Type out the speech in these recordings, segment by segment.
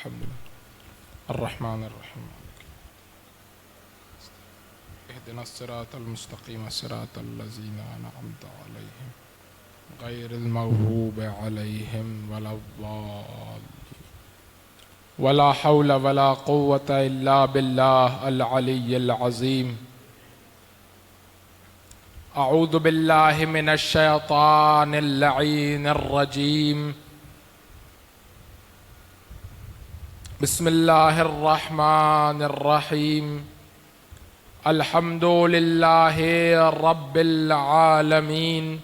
الحمدللہ الرحمن الرحیم اهدنا الصراط المستقیم صراط الذین انعمت علیہم غیر المغضوب علیہم ولا الضالین ولا حول ولا قوة الا باللہ العلی العظیم اعوذ باللہ من الشیطان اللعین الرجیم بسم اللہ الرحمن الرحیم الحمد للہ رب العالمین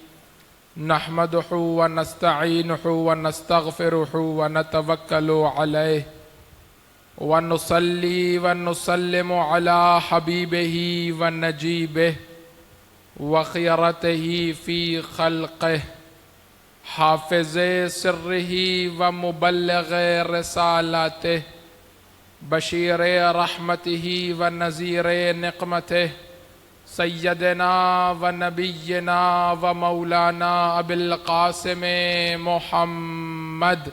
نحمدہ ونستعینہ ونستغفرہ ونتوکل علیہ ونصلی ونسلم علی حبیبہ ونجیبہ وخیرتہ فی خلقہ حافظ سرہ ومبلغ رسالاتہ بشیر رحمتہ ونذیر نقمتہ سیدنا ونبینا ومولانا ابی القاسم محمد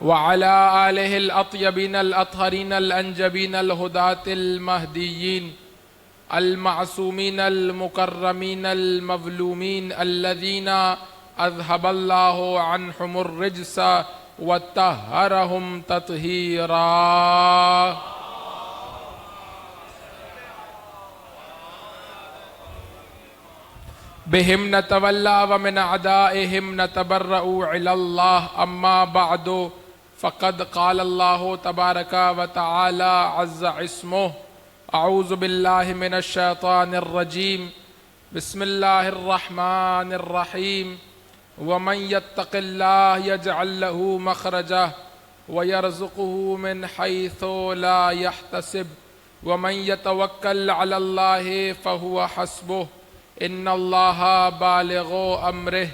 وعلى آلہ الاطیبین الاطہرین الانجبین الہداۃ المہدیین المعصومین المکرمین المظلومین الذین اذهب اللہ عنہم الرجس وطہرہم تطہیرا بہم نتولا ومن اعدائہم نتبرأ الی اللہ اما بعد فقد قال اللہ تبارک وتعالی عز اسمہ اعوذ باللہ من الشیطان الرجیم بسم اللہ الرحمن الرحیم ومن یتق اللہ یجعل لہ مخرجہ ویرزقہ من حیث لا یحتسب ومن یتوکل علی اللہ فہو حسبہ ان اللہ بالغ امرہ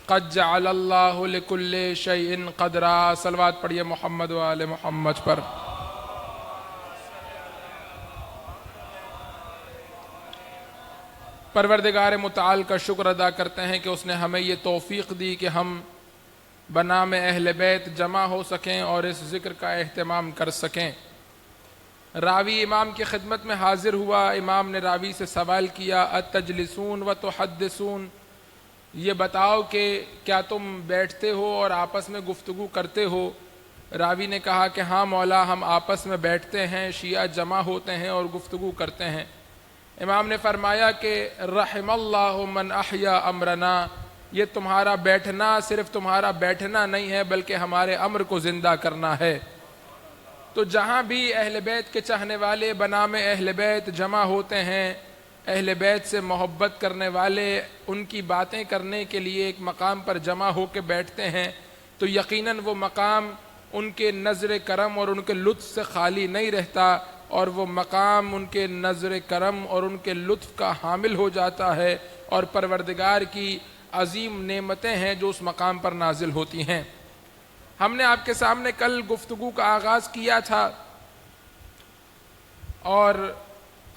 قد جعل اللہ لکل شیء قدرا صلوات پڑھیے محمد و آل محمد پر پروردگار متعال کا شکر ادا کرتے ہیں کہ اس نے ہمیں یہ توفیق دی کہ ہم بنام اہل بیت جمع ہو سکیں اور اس ذکر کا اہتمام کر سکیں۔ راوی امام کی خدمت میں حاضر ہوا، امام نے راوی سے سوال کیا اتجلسون و تحدثون، یہ بتاؤ کہ کیا تم بیٹھتے ہو اور آپس میں گفتگو کرتے ہو؟ راوی نے کہا کہ ہاں مولا، ہم آپس میں بیٹھتے ہیں، شیعہ جمع ہوتے ہیں اور گفتگو کرتے ہیں۔ امام نے فرمایا کہ رحم اللہ من احیا امرنا، یہ تمہارا بیٹھنا صرف تمہارا بیٹھنا نہیں ہے بلکہ ہمارے امر کو زندہ کرنا ہے۔ تو جہاں بھی اہل بیت کے چاہنے والے بنام اہل بیت جمع ہوتے ہیں، اہل بیت سے محبت کرنے والے ان کی باتیں کرنے کے لیے ایک مقام پر جمع ہو کے بیٹھتے ہیں، تو یقیناً وہ مقام ان کے نظر کرم اور ان کے لطف سے خالی نہیں رہتا، اور وہ مقام ان کے نظر کرم اور ان کے لطف کا حامل ہو جاتا ہے، اور پروردگار کی عظیم نعمتیں ہیں جو اس مقام پر نازل ہوتی ہیں۔ ہم نے آپ کے سامنے کل گفتگو کا آغاز کیا تھا اور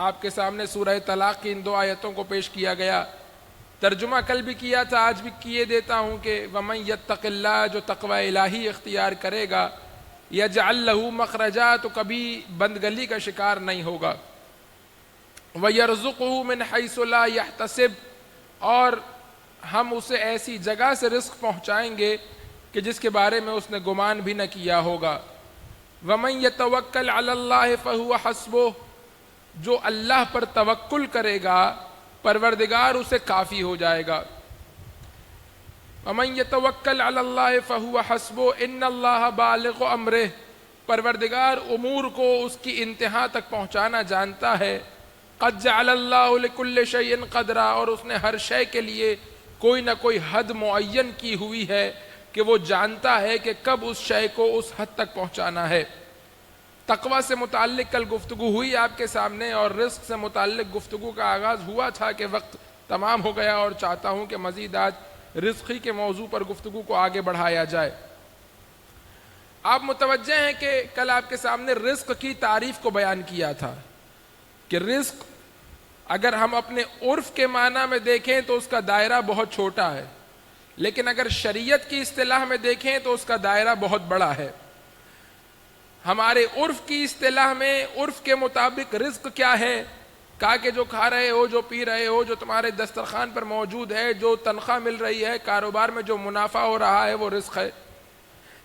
آپ کے سامنے سورہ طلاق کی ان 2 آیتوں کو پیش کیا گیا۔ ترجمہ کل بھی کیا تھا، آج بھی کیے دیتا ہوں کہ وَمَن يَتَّقِ اللَّهَ، جو تقوی الہی اختیار کرے گا، یجعل لہ مخرجا، تو کبھی بندگلی کا شکار نہیں ہوگا، وَيَرْزُقُهُ مِنْ حَيْثُ لَا يَحْتَسِبْ، اور ہم اسے ایسی جگہ سے رزق پہنچائیں گے کہ جس کے بارے میں اس نے گمان بھی نہ کیا ہوگا۔ وَمَن يَتَوَكَّلْ عَلَى اللَّهِ فَهُوَ حَسْبُهُ، جو اللہ پر توکل کرے گا پروردگار اسے کافی ہو جائے گا۔ وَمَن يَتَوَكَّلْ عَلَى اللَّهِ فَهُوَ حَسْبُهُ إِنَّ اللَّهَ بَالِغُ أَمْرِهِ، پروردگار امور کو اس کی انتہا تک پہنچانا جانتا ہے۔ قَدْ جَعَلَ اللَّهُ لِكُلِّ شَيْءٍ قَدْرًا، اور اس نے ہر شے کے لیے کوئی نہ کوئی حد معین کی ہوئی ہے کہ وہ جانتا ہے کہ کب اس شے کو اس حد تک پہنچانا ہے۔ تقوی سے متعلق کل گفتگو ہوئی آپ کے سامنے، اور رزق سے متعلق گفتگو کا آغاز ہوا تھا کہ وقت تمام ہو گیا، اور چاہتا ہوں کہ مزید آج رزقی کے موضوع پر گفتگو کو آگے بڑھایا جائے۔ آپ متوجہ ہیں کہ کل آپ کے سامنے رزق کی تعریف کو بیان کیا تھا کہ رزق اگر ہم اپنے عرف کے معنی میں دیکھیں تو اس کا دائرہ بہت چھوٹا ہے، لیکن اگر شریعت کی اصطلاح میں دیکھیں تو اس کا دائرہ بہت بڑا ہے۔ ہمارے عرف کی اصطلاح میں عرف کے مطابق رزق کیا ہے؟ کہا کہ جو کھا رہے ہو، جو پی رہے ہو، جو تمہارے دسترخوان پر موجود ہے، جو تنخواہ مل رہی ہے، کاروبار میں جو منافع ہو رہا ہے، وہ رزق ہے۔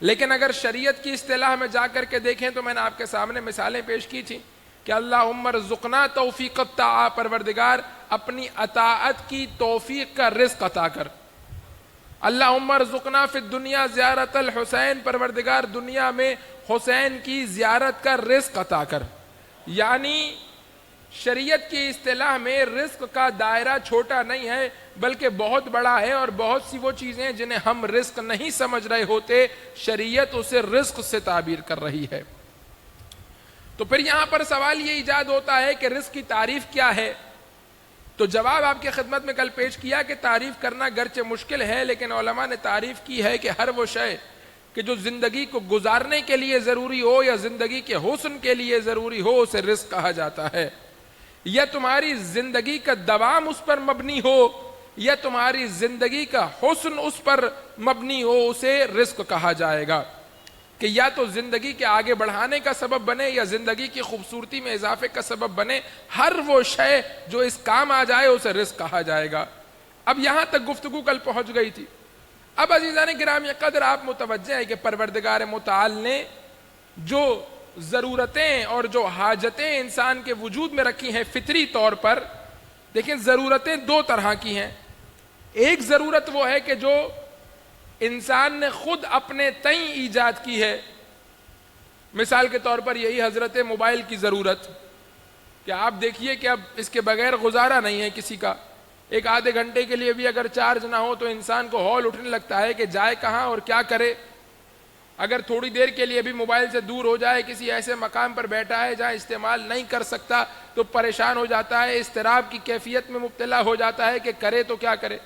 لیکن اگر شریعت کی اصطلاح میں جا کر کے دیکھیں تو میں نے آپ کے سامنے مثالیں پیش کی تھیں کہ اللہم ارزقنا توفیق الطاعہ، پروردگار اپنی اطاعت کی توفیق کا رزق عطا کر۔ اللہم ارزقنا فی الدنیا زیارت الحسین، پروردگار دنیا میں حسین کی زیارت کا رزق عطا کر۔ یعنی شریعت کی اصطلاح میں رزق کا دائرہ چھوٹا نہیں ہے بلکہ بہت بڑا ہے، اور بہت سی وہ چیزیں جنہیں ہم رزق نہیں سمجھ رہے ہوتے، شریعت اسے رزق سے تعبیر کر رہی ہے۔ تو پھر یہاں پر سوال یہ ایجاد ہوتا ہے کہ رزق کی تعریف کیا ہے؟ تو جواب آپ کی خدمت میں کل پیش کیا کہ تعریف کرنا گرچہ مشکل ہے، لیکن علماء نے تعریف کی ہے کہ ہر وہ شے کہ جو زندگی کو گزارنے کے لیے ضروری ہو یا زندگی کے حسن کے لیے ضروری ہو، اسے رزق کہا جاتا ہے۔ یا تمہاری زندگی کا دوام اس پر مبنی ہو یا تمہاری زندگی کا حسن اس پر مبنی ہو، اسے رزق کہا جائے گا۔ کہ یا تو زندگی کے آگے بڑھانے کا سبب بنے یا زندگی کی خوبصورتی میں اضافے کا سبب بنے، ہر وہ شے جو اس کام آ جائے اسے رزق کہا جائے گا۔ اب یہاں تک گفتگو کل پہنچ گئی تھی۔ اب عزیزان گرامی قدر، آپ متوجہ ہیں کہ پروردگار متعال نے جو ضرورتیں اور جو حاجتیں انسان کے وجود میں رکھی ہیں فطری طور پر، دیکھیں ضرورتیں دو طرح کی ہیں۔ ایک ضرورت وہ ہے کہ جو انسان نے خود اپنے تئیں ایجاد کی ہے، مثال کے طور پر یہی حضرت موبائل کی ضرورت کہ آپ دیکھیے کہ اب اس کے بغیر گزارا نہیں ہے کسی کا۔ ایک آدھے گھنٹے کے لیے بھی اگر چارج نہ ہو تو انسان کو ہول اٹھنے لگتا ہے کہ جائے کہاں اور کیا کرے۔ اگر تھوڑی دیر کے لیے بھی موبائل سے دور ہو جائے، کسی ایسے مقام پر بیٹھا ہے جہاں استعمال نہیں کر سکتا تو پریشان ہو جاتا ہے، اضطراب کی کیفیت میں مبتلا ہو جاتا ہے کہ کرے تو کیا کرے۔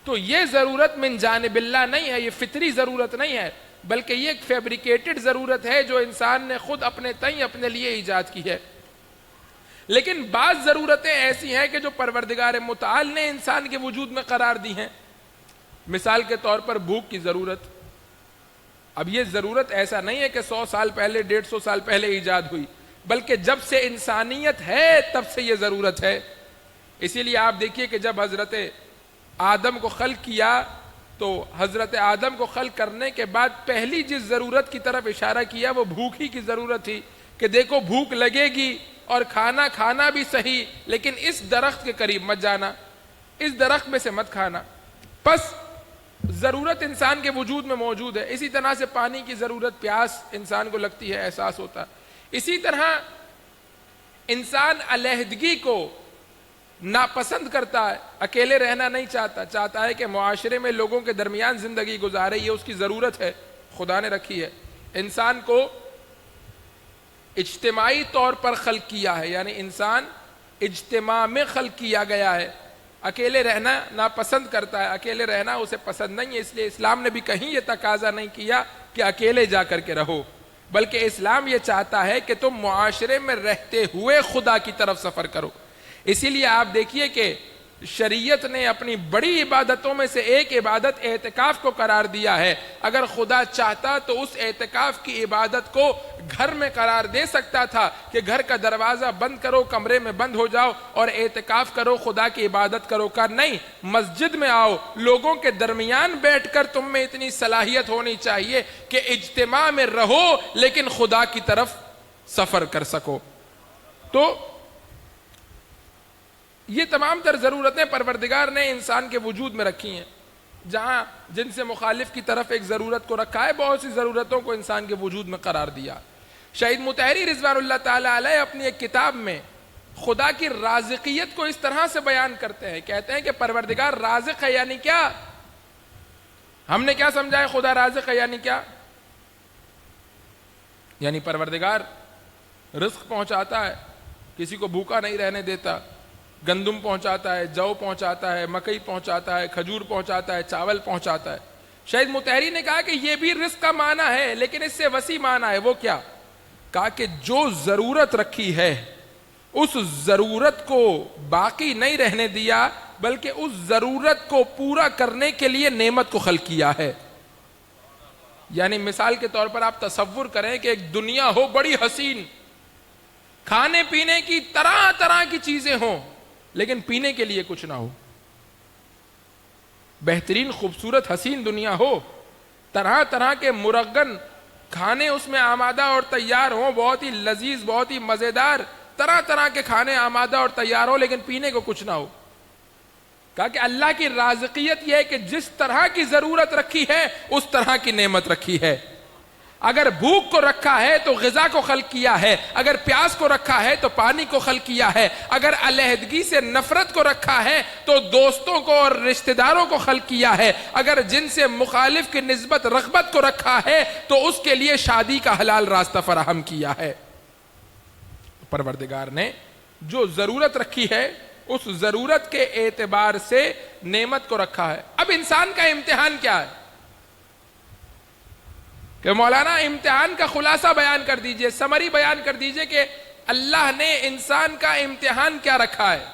تو یہ ضرورت من جانب اللہ نہیں ہے، یہ فطری ضرورت نہیں ہے، بلکہ یہ ایک فیبریکیٹڈ ضرورت ہے جو انسان نے خود اپنے تئیں اپنے لیے ایجاد کی ہے۔ لیکن بعض ضرورتیں ایسی ہیں کہ جو پروردگار متعال نے انسان کے وجود میں قرار دی ہیں۔ مثال کے طور پر بھوک کی ضرورت۔ اب یہ ضرورت ایسا نہیں ہے کہ 100 سال پہلے 150 سال پہلے ایجاد ہوئی، بلکہ جب سے انسانیت ہے تب سے یہ ضرورت ہے۔ اسی لیے آپ دیکھیے کہ جب حضرت آدم کو خلق کیا تو حضرت آدم کو خلق کرنے کے بعد پہلی جس ضرورت کی طرف اشارہ کیا وہ بھوک ہی کی ضرورت تھی کہ دیکھو بھوک لگے گی اور کھانا کھانا بھی صحیح، لیکن اس درخت کے قریب مت جانا، اس درخت میں سے مت کھانا۔ پس ضرورت انسان کے وجود میں موجود ہے۔ اسی طرح سے پانی کی ضرورت، پیاس انسان کو لگتی ہے، احساس ہوتا ہے۔ اسی طرح انسان علیحدگی کو ناپسند کرتا ہے، اکیلے رہنا نہیں چاہتا، چاہتا ہے کہ معاشرے میں لوگوں کے درمیان زندگی گزارے، یہ اس کی ضرورت ہے، خدا نے رکھی ہے۔ انسان کو اجتماعی طور پر خلق کیا ہے، یعنی انسان اجتماع میں خلق کیا گیا ہے، اکیلے رہنا ناپسند کرتا ہے، اکیلے رہنا اسے پسند نہیں ہے۔ اس لیے اسلام نے بھی کہیں یہ تقاضا نہیں کیا کہ اکیلے جا کر کے رہو، بلکہ اسلام یہ چاہتا ہے کہ تم معاشرے میں رہتے ہوئے خدا کی طرف سفر کرو۔ اسی لیے آپ دیکھیے کہ شریعت نے اپنی بڑی عبادتوں میں سے ایک عبادت اعتکاف کو قرار دیا ہے۔ اگر خدا چاہتا تو اس اعتکاف کی عبادت کو گھر میں قرار دے سکتا تھا کہ گھر کا دروازہ بند کرو، کمرے میں بند ہو جاؤ اور اعتکاف کرو، خدا کی عبادت کرو۔ کر نہیں، مسجد میں آؤ، لوگوں کے درمیان بیٹھ کر تم میں اتنی صلاحیت ہونی چاہیے کہ اجتماع میں رہو لیکن خدا کی طرف سفر کر سکو۔ تو یہ تمام تر ضرورتیں پروردگار نے انسان کے وجود میں رکھی ہیں۔ جہاں جن سے مخالف کی طرف ایک ضرورت کو رکھا ہے، بہت سی ضرورتوں کو انسان کے وجود میں قرار دیا۔ شہید مطہری رضوان اللہ تعالی علیہ اپنی ایک کتاب میں خدا کی رازقیت کو اس طرح سے بیان کرتے ہیں، کہتے ہیں کہ پروردگار رازق ہے، یعنی کیا؟ ہم نے کیا سمجھا ہے خدا رازق ہے یعنی کیا؟ یعنی پروردگار رزق پہنچاتا ہے، کسی کو بھوکا نہیں رہنے دیتا، گندم پہنچاتا ہے، جو پہنچاتا ہے، مکئی پہنچاتا ہے، کھجور پہنچاتا ہے، چاول پہنچاتا ہے۔ شہید مطہری نے کہا کہ یہ بھی رزق کا معنی ہے، لیکن اس سے وسیع معنی ہے۔ وہ کیا؟ کہا کہ جو ضرورت رکھی ہے اس ضرورت کو باقی نہیں رہنے دیا بلکہ اس ضرورت کو پورا کرنے کے لیے نعمت کو خلق کیا ہے. یعنی مثال کے طور پر آپ تصور کریں کہ ایک دنیا ہو بڑی حسین, کھانے پینے کی طرح طرح کی چیزیں ہوں, لیکن پینے کے لیے کچھ نہ ہو. بہترین خوبصورت حسین دنیا ہو, طرح طرح کے مرغن کھانے اس میں آمادہ اور تیار ہوں, بہت ہی لذیذ, بہت ہی مزیدار, طرح طرح کے کھانے آمادہ اور تیار ہو, لیکن پینے کو کچھ نہ ہو. کہا کہ اللہ کی رازقیت یہ ہے کہ جس طرح کی ضرورت رکھی ہے اس طرح کی نعمت رکھی ہے. اگر بھوک کو رکھا ہے تو غذا کو خلق کیا ہے, اگر پیاس کو رکھا ہے تو پانی کو خلق کیا ہے, اگر علیحدگی سے نفرت کو رکھا ہے تو دوستوں کو اور رشتہ داروں کو خلق کیا ہے, اگر جن سے مخالف کی نسبت رغبت کو رکھا ہے تو اس کے لیے شادی کا حلال راستہ فراہم کیا ہے. پروردگار نے جو ضرورت رکھی ہے اس ضرورت کے اعتبار سے نعمت کو رکھا ہے. اب انسان کا امتحان کیا ہے کہ مولانا امتحان کا خلاصہ بیان کر دیجئے, سمری بیان کر دیجئے کہ اللہ نے انسان کا امتحان کیا رکھا ہے.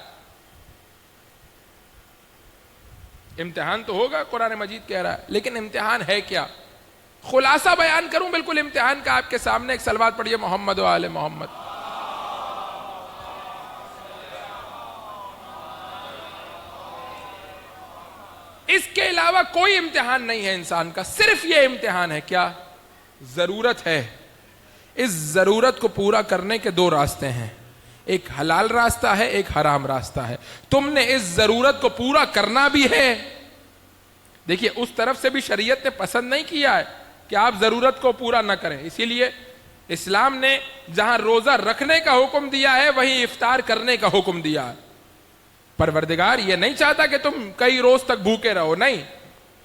امتحان تو ہوگا, قرآن مجید کہہ رہا ہے, لیکن امتحان ہے کیا؟ خلاصہ بیان کروں بالکل امتحان کا آپ کے سامنے. ایک صلوات پڑھیے محمد و آل محمد. اس کے علاوہ کوئی امتحان نہیں ہے انسان کا, صرف یہ امتحان ہے. کیا ضرورت ہے؟ اس ضرورت کو پورا کرنے کے دو راستے ہیں, ایک حلال راستہ ہے, ایک حرام راستہ ہے. تم نے اس ضرورت کو پورا کرنا بھی ہے. دیکھیے اس طرف سے بھی شریعت نے پسند نہیں کیا ہے کہ آپ ضرورت کو پورا نہ کریں. اسی لیے اسلام نے جہاں روزہ رکھنے کا حکم دیا ہے وہیں افطار کرنے کا حکم دیا ہے. پروردگار یہ نہیں چاہتا کہ تم کئی روز تک بھوکے رہو, نہیں.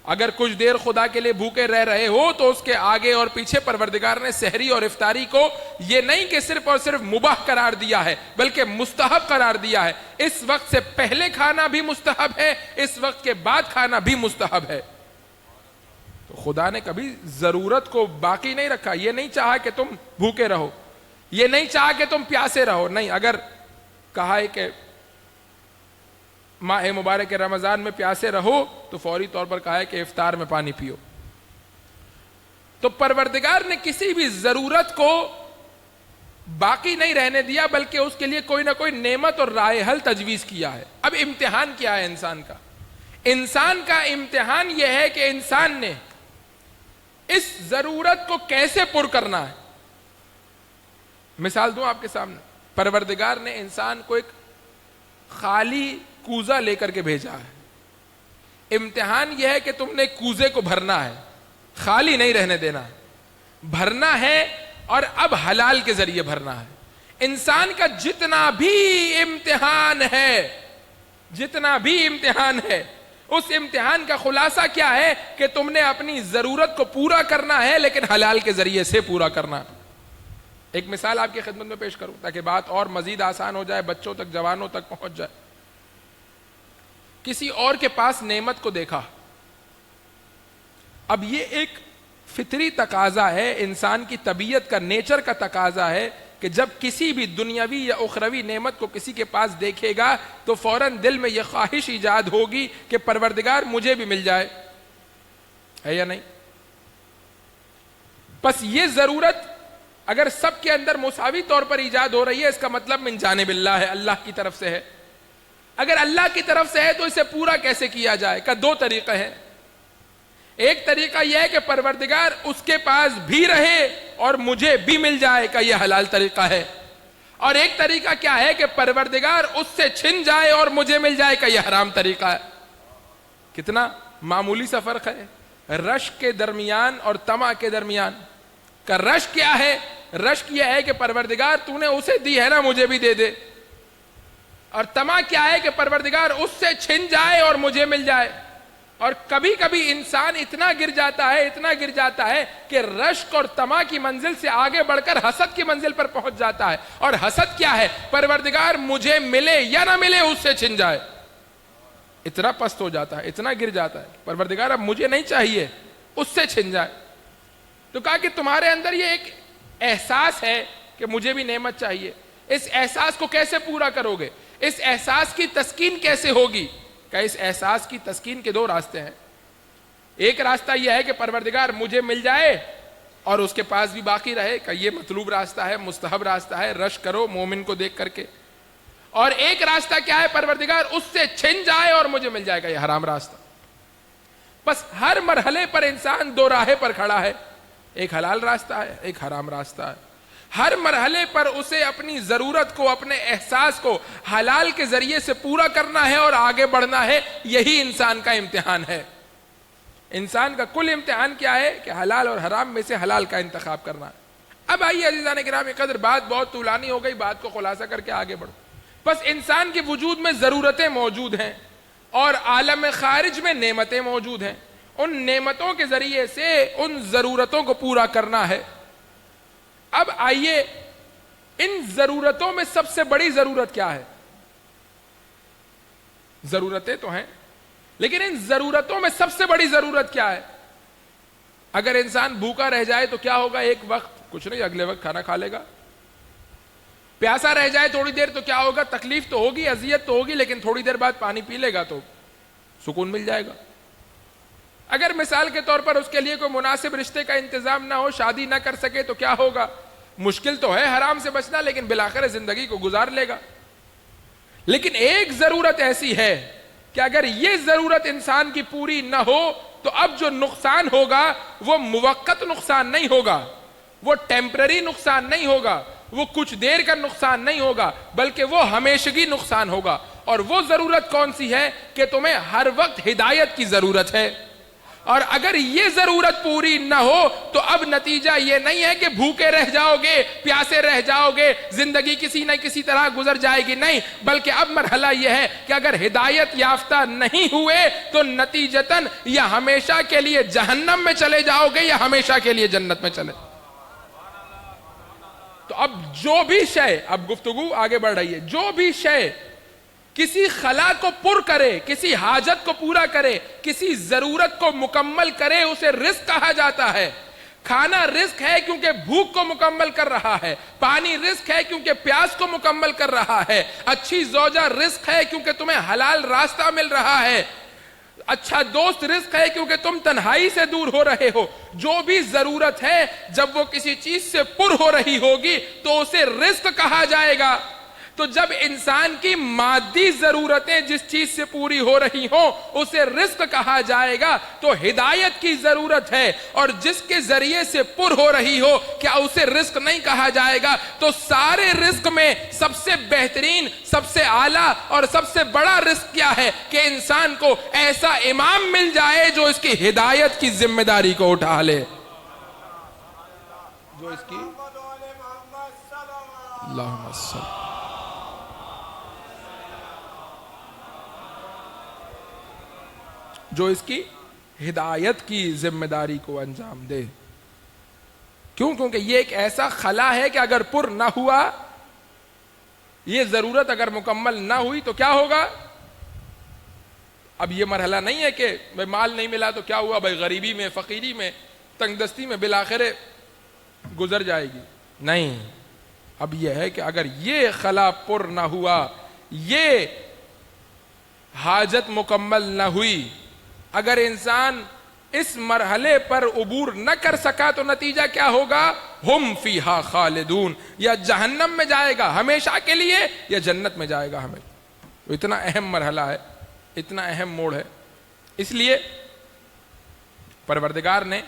اگر کچھ دیر خدا کے لیے بھوکے رہ رہے ہو تو اس کے آگے اور پیچھے پروردگار نے سحری اور افطاری کو یہ نہیں کہ صرف اور صرف مباح قرار دیا ہے بلکہ مستحب قرار دیا ہے. اس وقت سے پہلے کھانا بھی مستحب ہے, اس وقت کے بعد کھانا بھی مستحب ہے. تو خدا نے کبھی ضرورت کو باقی نہیں رکھا. یہ نہیں چاہا کہ تم بھوکے رہو, یہ نہیں چاہا کہ تم پیاسے رہو, نہیں. اگر کہا ہے کہ ماہ مبارک رمضان میں پیاسے رہو تو فوری طور پر کہا ہے کہ افطار میں پانی پیو. تو پروردگار نے کسی بھی ضرورت کو باقی نہیں رہنے دیا بلکہ اس کے لیے کوئی نہ کوئی نعمت اور راہ حل تجویز کیا ہے. اب امتحان کیا ہے انسان کا؟ انسان کا امتحان یہ ہے کہ انسان نے اس ضرورت کو کیسے پر کرنا ہے. مثال دوں آپ کے سامنے. پروردگار نے انسان کو ایک خالی کوزہ لے کر کے بھیجا ہے. امتحان یہ ہے کہ تم نے کوزے کو بھرنا ہے, خالی نہیں رہنے دینا ہے, بھرنا ہے اور اب حلال کے ذریعے بھرنا ہے. انسان کا جتنا بھی امتحان ہے, جتنا بھی امتحان ہے, اس امتحان کا خلاصہ کیا ہے کہ تم نے اپنی ضرورت کو پورا کرنا ہے لیکن حلال کے ذریعے سے پورا کرنا ہے. ایک مثال آپ کی خدمت میں پیش کروں تاکہ بات اور مزید آسان ہو جائے, بچوں تک جوانوں تک پہنچ جائے. کسی اور کے پاس نعمت کو دیکھا, اب یہ ایک فطری تقاضا ہے, انسان کی طبیعت کا, نیچر کا تقاضا ہے کہ جب کسی بھی دنیاوی یا اخروی نعمت کو کسی کے پاس دیکھے گا تو فوراً دل میں یہ خواہش ایجاد ہوگی کہ پروردگار مجھے بھی مل جائے, ہے یا نہیں؟ بس یہ ضرورت اگر سب کے اندر مساوی طور پر ایجاد ہو رہی ہے اس کا مطلب من جانب اللہ ہے, اللہ کی طرف سے ہے. اگر اللہ کی طرف سے ہے تو اسے پورا کیسے کیا جائے؟ کا دو طریقے ہیں. ایک طریقہ یہ ہے کہ پروردگار اس کے پاس بھی رہے اور مجھے بھی مل جائے, کا یہ حلال طریقہ ہے. اور ایک طریقہ کیا ہے کہ پروردگار اس سے چھن جائے اور مجھے مل جائے, کا یہ حرام طریقہ ہے. کتنا معمولی سا فرق ہے رشک کے درمیان اور طمع کے درمیان. کا رشک کیا ہے؟ رشک یہ ہے کہ پروردگار تو نے اسے دی ہے نا, مجھے بھی دے دے. اور طمع کیا ہے کہ پروردگار اس سے چھن جائے اور مجھے مل جائے. اور کبھی کبھی انسان اتنا گر جاتا ہے کہ رشک اور طمع کی منزل سے آگے بڑھ کر حسد کی منزل پر پہنچ جاتا ہے. اور حسد کیا ہے؟ پروردگار مجھے ملے یا نہ ملے اس سے چھن جائے. اتنا پست ہو جاتا ہے, اتنا گر جاتا ہے, پروردگار اب مجھے نہیں چاہیے, اس سے چھن جائے. تو کہا کہ تمہارے اندر یہ ایک احساس ہے کہ مجھے بھی نعمت چاہیے, اس احساس کو کیسے پورا کرو گے؟ اس احساس کی تسکین کیسے ہوگی؟ کہ اس احساس کی تسکین کے دو راستے ہیں. ایک راستہ یہ ہے کہ پروردگار مجھے مل جائے اور اس کے پاس بھی باقی رہے، کہ یہ مطلوب راستہ ہے، مستحب راستہ ہے، رش کرو مومن کو دیکھ کر کے. اور ایک راستہ کیا ہے؟ پروردگار اس سے چھن جائے اور مجھے مل جائے گا، یہ حرام راستہ. بس ہر مرحلے پر انسان دو راہے پر کھڑا ہے، ایک حلال راستہ ہے، ایک حرام راستہ ہے. ہر مرحلے پر اسے اپنی ضرورت کو، اپنے احساس کو حلال کے ذریعے سے پورا کرنا ہے اور آگے بڑھنا ہے. یہی انسان کا امتحان ہے. انسان کا کل امتحان کیا ہے؟ کہ حلال اور حرام میں سے حلال کا انتخاب کرنا ہے. اب آئیے عزیزان کرام قدر، بات بہت طولانی ہو گئی، بات کو خلاصہ کر کے آگے بڑھو. بس انسان کے وجود میں ضرورتیں موجود ہیں اور عالم خارج میں نعمتیں موجود ہیں. ان نعمتوں کے ذریعے سے ان ضرورتوں کو پورا کرنا ہے. اب آئیے ان ضرورتوں میں سب سے بڑی ضرورت کیا ہے؟ ضرورتیں تو ہیں، لیکن ان ضرورتوں میں سب سے بڑی ضرورت کیا ہے؟ اگر انسان بھوکا رہ جائے تو کیا ہوگا؟ ایک وقت کچھ نہیں، اگلے وقت کھانا کھا لے گا. پیاسا رہ جائے تھوڑی دیر تو کیا ہوگا؟ تکلیف تو ہوگی، اذیت تو ہوگی، لیکن تھوڑی دیر بعد پانی پی لے گا تو سکون مل جائے گا. اگر مثال کے طور پر اس کے لیے کوئی مناسب رشتے کا انتظام نہ ہو، شادی نہ کر سکے تو کیا ہوگا؟ مشکل تو ہے حرام سے بچنا، لیکن بالآخر زندگی کو گزار لے گا. لیکن ایک ضرورت ایسی ہے کہ اگر یہ ضرورت انسان کی پوری نہ ہو تو اب جو نقصان ہوگا وہ موقت نقصان نہیں ہوگا، وہ ٹیمپرری نقصان نہیں ہوگا، وہ کچھ دیر کا نقصان نہیں ہوگا، بلکہ وہ ہمیشگی نقصان ہوگا. اور وہ ضرورت کون سی ہے؟ کہ تمہیں ہر وقت ہدایت کی ضرورت ہے. اور اگر یہ ضرورت پوری نہ ہو تو اب نتیجہ یہ نہیں ہے کہ بھوکے رہ جاؤ گے، پیاسے رہ جاؤ گے، زندگی کسی نہ کسی طرح گزر جائے گی. نہیں، بلکہ اب مرحلہ یہ ہے کہ اگر ہدایت یافتہ نہیں ہوئے تو نتیجتاً یا ہمیشہ کے لیے جہنم میں چلے جاؤ گے یا ہمیشہ کے لیے جنت میں چلے. تو اب جو بھی شے، اب گفتگو آگے بڑھ رہی ہے، جو بھی شے کسی خلا کو پر کرے، کسی حاجت کو پورا کرے، کسی ضرورت کو مکمل کرے، اسے رزق کہا جاتا ہے. کھانا رزق ہے کیونکہ بھوک کو مکمل کر رہا ہے، پانی رزق ہے کیونکہ پیاس کو مکمل کر رہا ہے، اچھی زوجہ رزق ہے کیونکہ تمہیں حلال راستہ مل رہا ہے، اچھا دوست رزق ہے کیونکہ تم تنہائی سے دور ہو رہے ہو. جو بھی ضرورت ہے جب وہ کسی چیز سے پر ہو رہی ہوگی تو اسے رزق کہا جائے گا. تو جب انسان کی مادی ضرورتیں جس چیز سے پوری ہو رہی ہوں اسے رزق کہا جائے گا. تو ہدایت کی ضرورت ہے اور جس کے ذریعے سے پر ہو رہی ہو کیا اسے رزق نہیں کہا جائے گا؟ تو سارے رزق میں سب سے بہترین، سب سے اعلیٰ اور سب سے بڑا رزق کیا ہے؟ کہ انسان کو ایسا امام مل جائے جو اس کی ہدایت کی ذمہ داری کو اٹھا لے، جو اس کی اللہم صلی جو اس کی ہدایت کی ذمہ داری کو انجام دے. کیوں؟ کیونکہ یہ ایک ایسا خلا ہے کہ اگر پر نہ ہوا، یہ ضرورت اگر مکمل نہ ہوئی تو کیا ہوگا؟ اب یہ مرحلہ نہیں ہے کہ بھائی مال نہیں ملا تو کیا ہوا، بھائی غریبی میں، فقیری میں، تنگ دستی میں بالآخر گزر جائے گی. نہیں، اب یہ ہے کہ اگر یہ خلا پر نہ ہوا، یہ حاجت مکمل نہ ہوئی، اگر انسان اس مرحلے پر عبور نہ کر سکا تو نتیجہ کیا ہوگا؟ ہم فیہا خالدون، یا جہنم میں جائے گا ہمیشہ کے لیے یا جنت میں جائے گا ہمیشہ. اتنا اہم مرحلہ ہے، اتنا اہم موڑ ہے. اس لیے پروردگار نے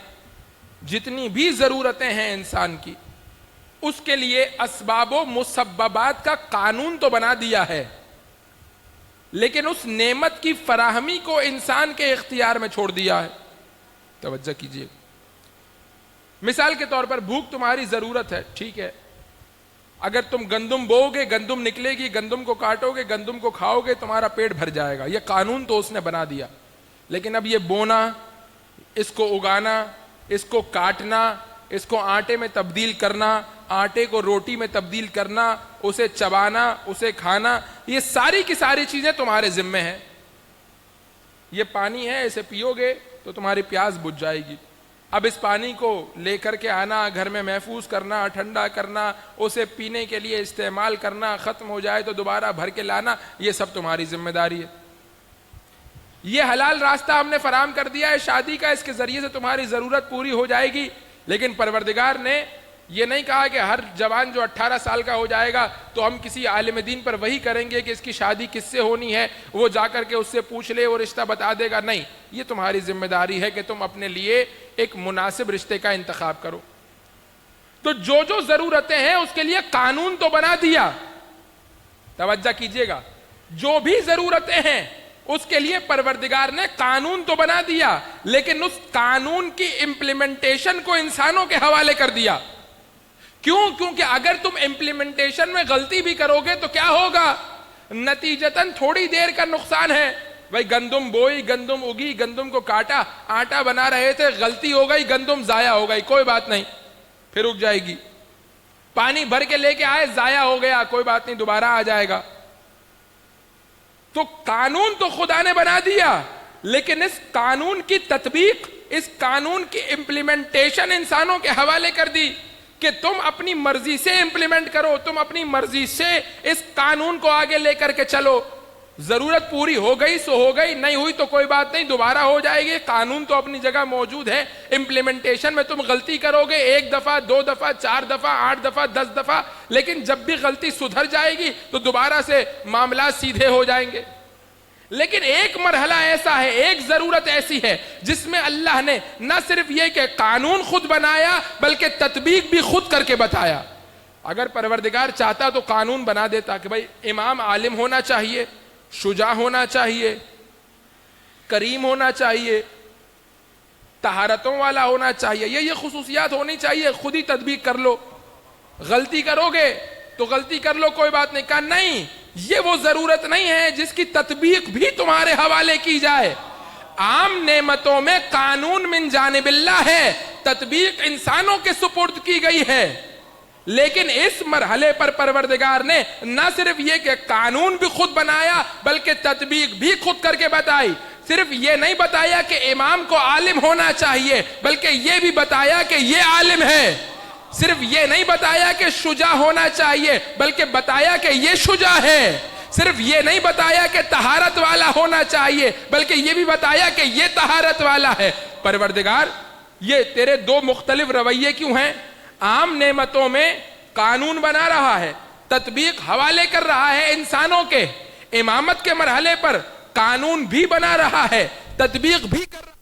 جتنی بھی ضرورتیں ہیں انسان کی، اس کے لیے اسباب و مسببات کا قانون تو بنا دیا ہے، لیکن اس نعمت کی فراہمی کو انسان کے اختیار میں چھوڑ دیا ہے. توجہ کیجیے. مثال کے طور پر بھوک تمہاری ضرورت ہے، ٹھیک ہے، اگر تم گندم بو گے گندم نکلے گی، گندم کو کاٹو گے گندم کو کھاؤ گے تمہارا پیٹ بھر جائے گا. یہ قانون تو اس نے بنا دیا. لیکن اب یہ بونا، اس کو اگانا، اس کو کاٹنا، اس کو آٹے میں تبدیل کرنا، آٹے کو روٹی میں تبدیل کرنا، اسے چبانا، اسے کھانا، یہ ساری کی ساری چیزیں تمہارے ذمہ ہیں. یہ پانی ہے، اسے پیو گے تو تمہاری پیاس بجھ جائے گی. اب اس پانی کو لے کر کے آنا، گھر میں محفوظ کرنا، ٹھنڈا کرنا، اسے پینے کے لیے استعمال کرنا، ختم ہو جائے تو دوبارہ بھر کے لانا، یہ سب تمہاری ذمہ داری ہے۔ یہ حلال راستہ ہم نے فراہم کر دیا ہے شادی کا، اس کے ذریعے سے تمہاری ضرورت پوری ہو جائے گی۔ لیکن پروردگار نے یہ نہیں کہا کہ ہر جوان جو 18 سال کا ہو جائے گا تو ہم کسی عالم دین پر وہی کریں گے کہ اس کی شادی کس سے ہونی ہے، وہ جا کر کے اس سے پوچھ لے، وہ رشتہ بتا دے گا۔ نہیں، یہ تمہاری ذمہ داری ہے کہ تم اپنے لیے ایک مناسب رشتے کا انتخاب کرو۔ تو جو جو ضرورتیں ہیں اس کے لیے قانون تو بنا دیا، توجہ کیجئے گا، جو بھی ضرورتیں ہیں اس کے لیے پروردگار نے قانون تو بنا دیا، لیکن اس قانون کی امپلیمنٹیشن کو انسانوں کے حوالے کر دیا۔ کیوں؟ کیونکہ اگر تم امپلیمنٹیشن میں غلطی بھی کرو گے تو کیا ہوگا؟ نتیجتاً تھوڑی دیر کا نقصان ہے۔ بھائی گندم بوئی، گندم اگی، گندم کو کاٹا، آٹا بنا رہے تھے، غلطی ہو گئی، گندم ضائع ہو گئی، کوئی بات نہیں، پھر اگ جائے گی۔ پانی بھر کے لے کے آئے، ضائع ہو گیا، کوئی بات نہیں، دوبارہ آ جائے گا۔ تو قانون تو خدا نے بنا دیا، لیکن اس قانون کی تطبیق، اس قانون کی امپلیمنٹیشن انسانوں کے حوالے کر دی کہ تم اپنی مرضی سے امپلیمنٹ کرو، تم اپنی مرضی سے اس قانون کو آگے لے کر کے چلو۔ ضرورت پوری ہو گئی سو ہو گئی، نہیں ہوئی تو کوئی بات نہیں، دوبارہ ہو جائے گی، قانون تو اپنی جگہ موجود ہے۔ امپلیمنٹیشن میں تم غلطی کرو گے 1 دفعہ، 2 دفعہ، 4 دفعہ، 8 دفعہ، 10 دفعہ، لیکن جب بھی غلطی سدھر جائے گی تو دوبارہ سے معاملات سیدھے ہو جائیں گے۔ لیکن ایک مرحلہ ایسا ہے، ایک ضرورت ایسی ہے جس میں اللہ نے نہ صرف یہ کہ قانون خود بنایا بلکہ تطبیق بھی خود کر کے بتایا۔ اگر پروردگار چاہتا تو قانون بنا دیتا کہ بھائی امام عالم ہونا چاہیے، شجاع ہونا چاہیے، کریم ہونا چاہیے، طہارتوں والا ہونا چاہیے، یہ خصوصیات ہونی چاہیے، خود ہی تطبیق کر لو۔ غلطی کرو گے تو غلطی کر لو، کوئی بات نہیں۔ کہا نہیں، یہ وہ ضرورت نہیں ہے جس کی تطبیق بھی تمہارے حوالے کی جائے۔ عام نعمتوں میں قانون من جانب اللہ ہے، تطبیق انسانوں کے سپرد کی گئی ہے، لیکن اس مرحلے پر پروردگار نے نہ صرف یہ کہ قانون بھی خود بنایا بلکہ تطبیق بھی خود کر کے بتائی۔ صرف یہ نہیں بتایا کہ امام کو عالم ہونا چاہیے بلکہ یہ بھی بتایا کہ یہ عالم ہے۔ صرف یہ نہیں بتایا کہ شجاع ہونا چاہیے بلکہ بتایا کہ یہ شجاع ہے۔ صرف یہ نہیں بتایا کہ طہارت والا ہونا چاہیے بلکہ یہ بھی بتایا کہ یہ طہارت والا ہے۔ پروردگار، یہ تیرے 2 مختلف رویے کیوں ہیں؟ عام نعمتوں میں قانون بنا رہا ہے، تطبیق حوالے کر رہا ہے انسانوں کے، امامت کے مرحلے پر قانون بھی بنا رہا ہے، تطبیق بھی کر رہا ہے۔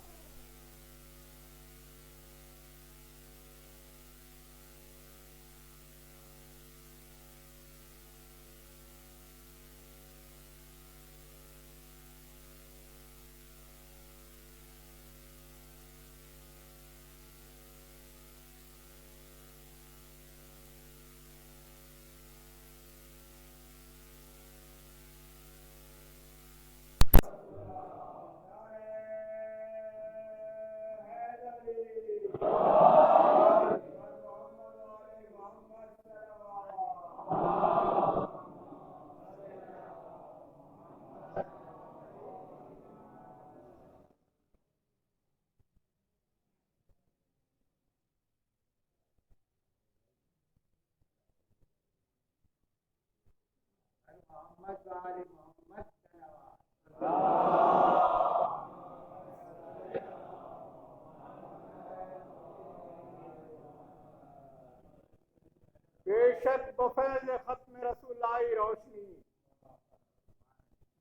بے شک بفیض ختم رسول آئی روشنی،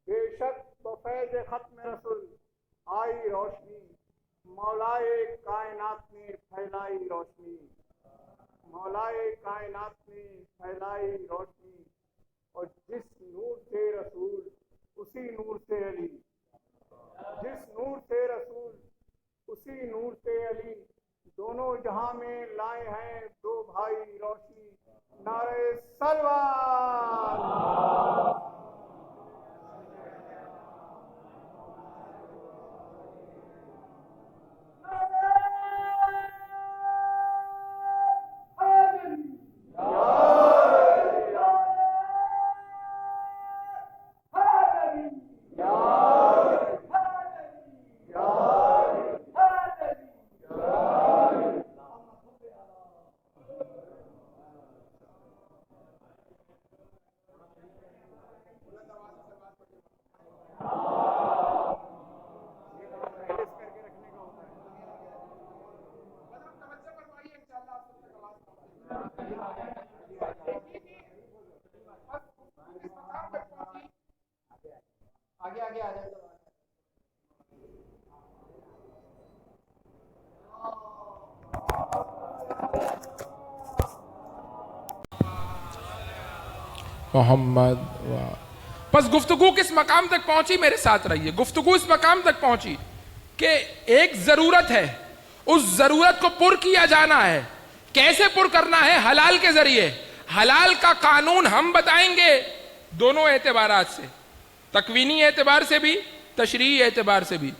بے شک بفیض ختم رسول آئی روشنی، مولائے کائنات نے پھیلائی روشنی، مولائے کائنات نے پھیلائی روشنی، اور جس نور سے رسول اسی نور سے علی، جس نور سے رسول اسی نور سے علی، دونوں جہاں میں لائے ہیں 2 بھائی روشنی، نعرہ سلوات۔ محمد بس گفتگو کس مقام تک پہنچی؟ میرے ساتھ رہیے. گفتگو اس مقام تک پہنچی کہ ایک ضرورت ہے, اس ضرورت کو پر کیا جانا ہے. کیسے پر کرنا ہے؟ حلال کے ذریعے. حلال کا قانون ہم بتائیں گے دونوں اعتبارات سے, تکوینی اعتبار سے بھی, تشریعی اعتبار سے بھی.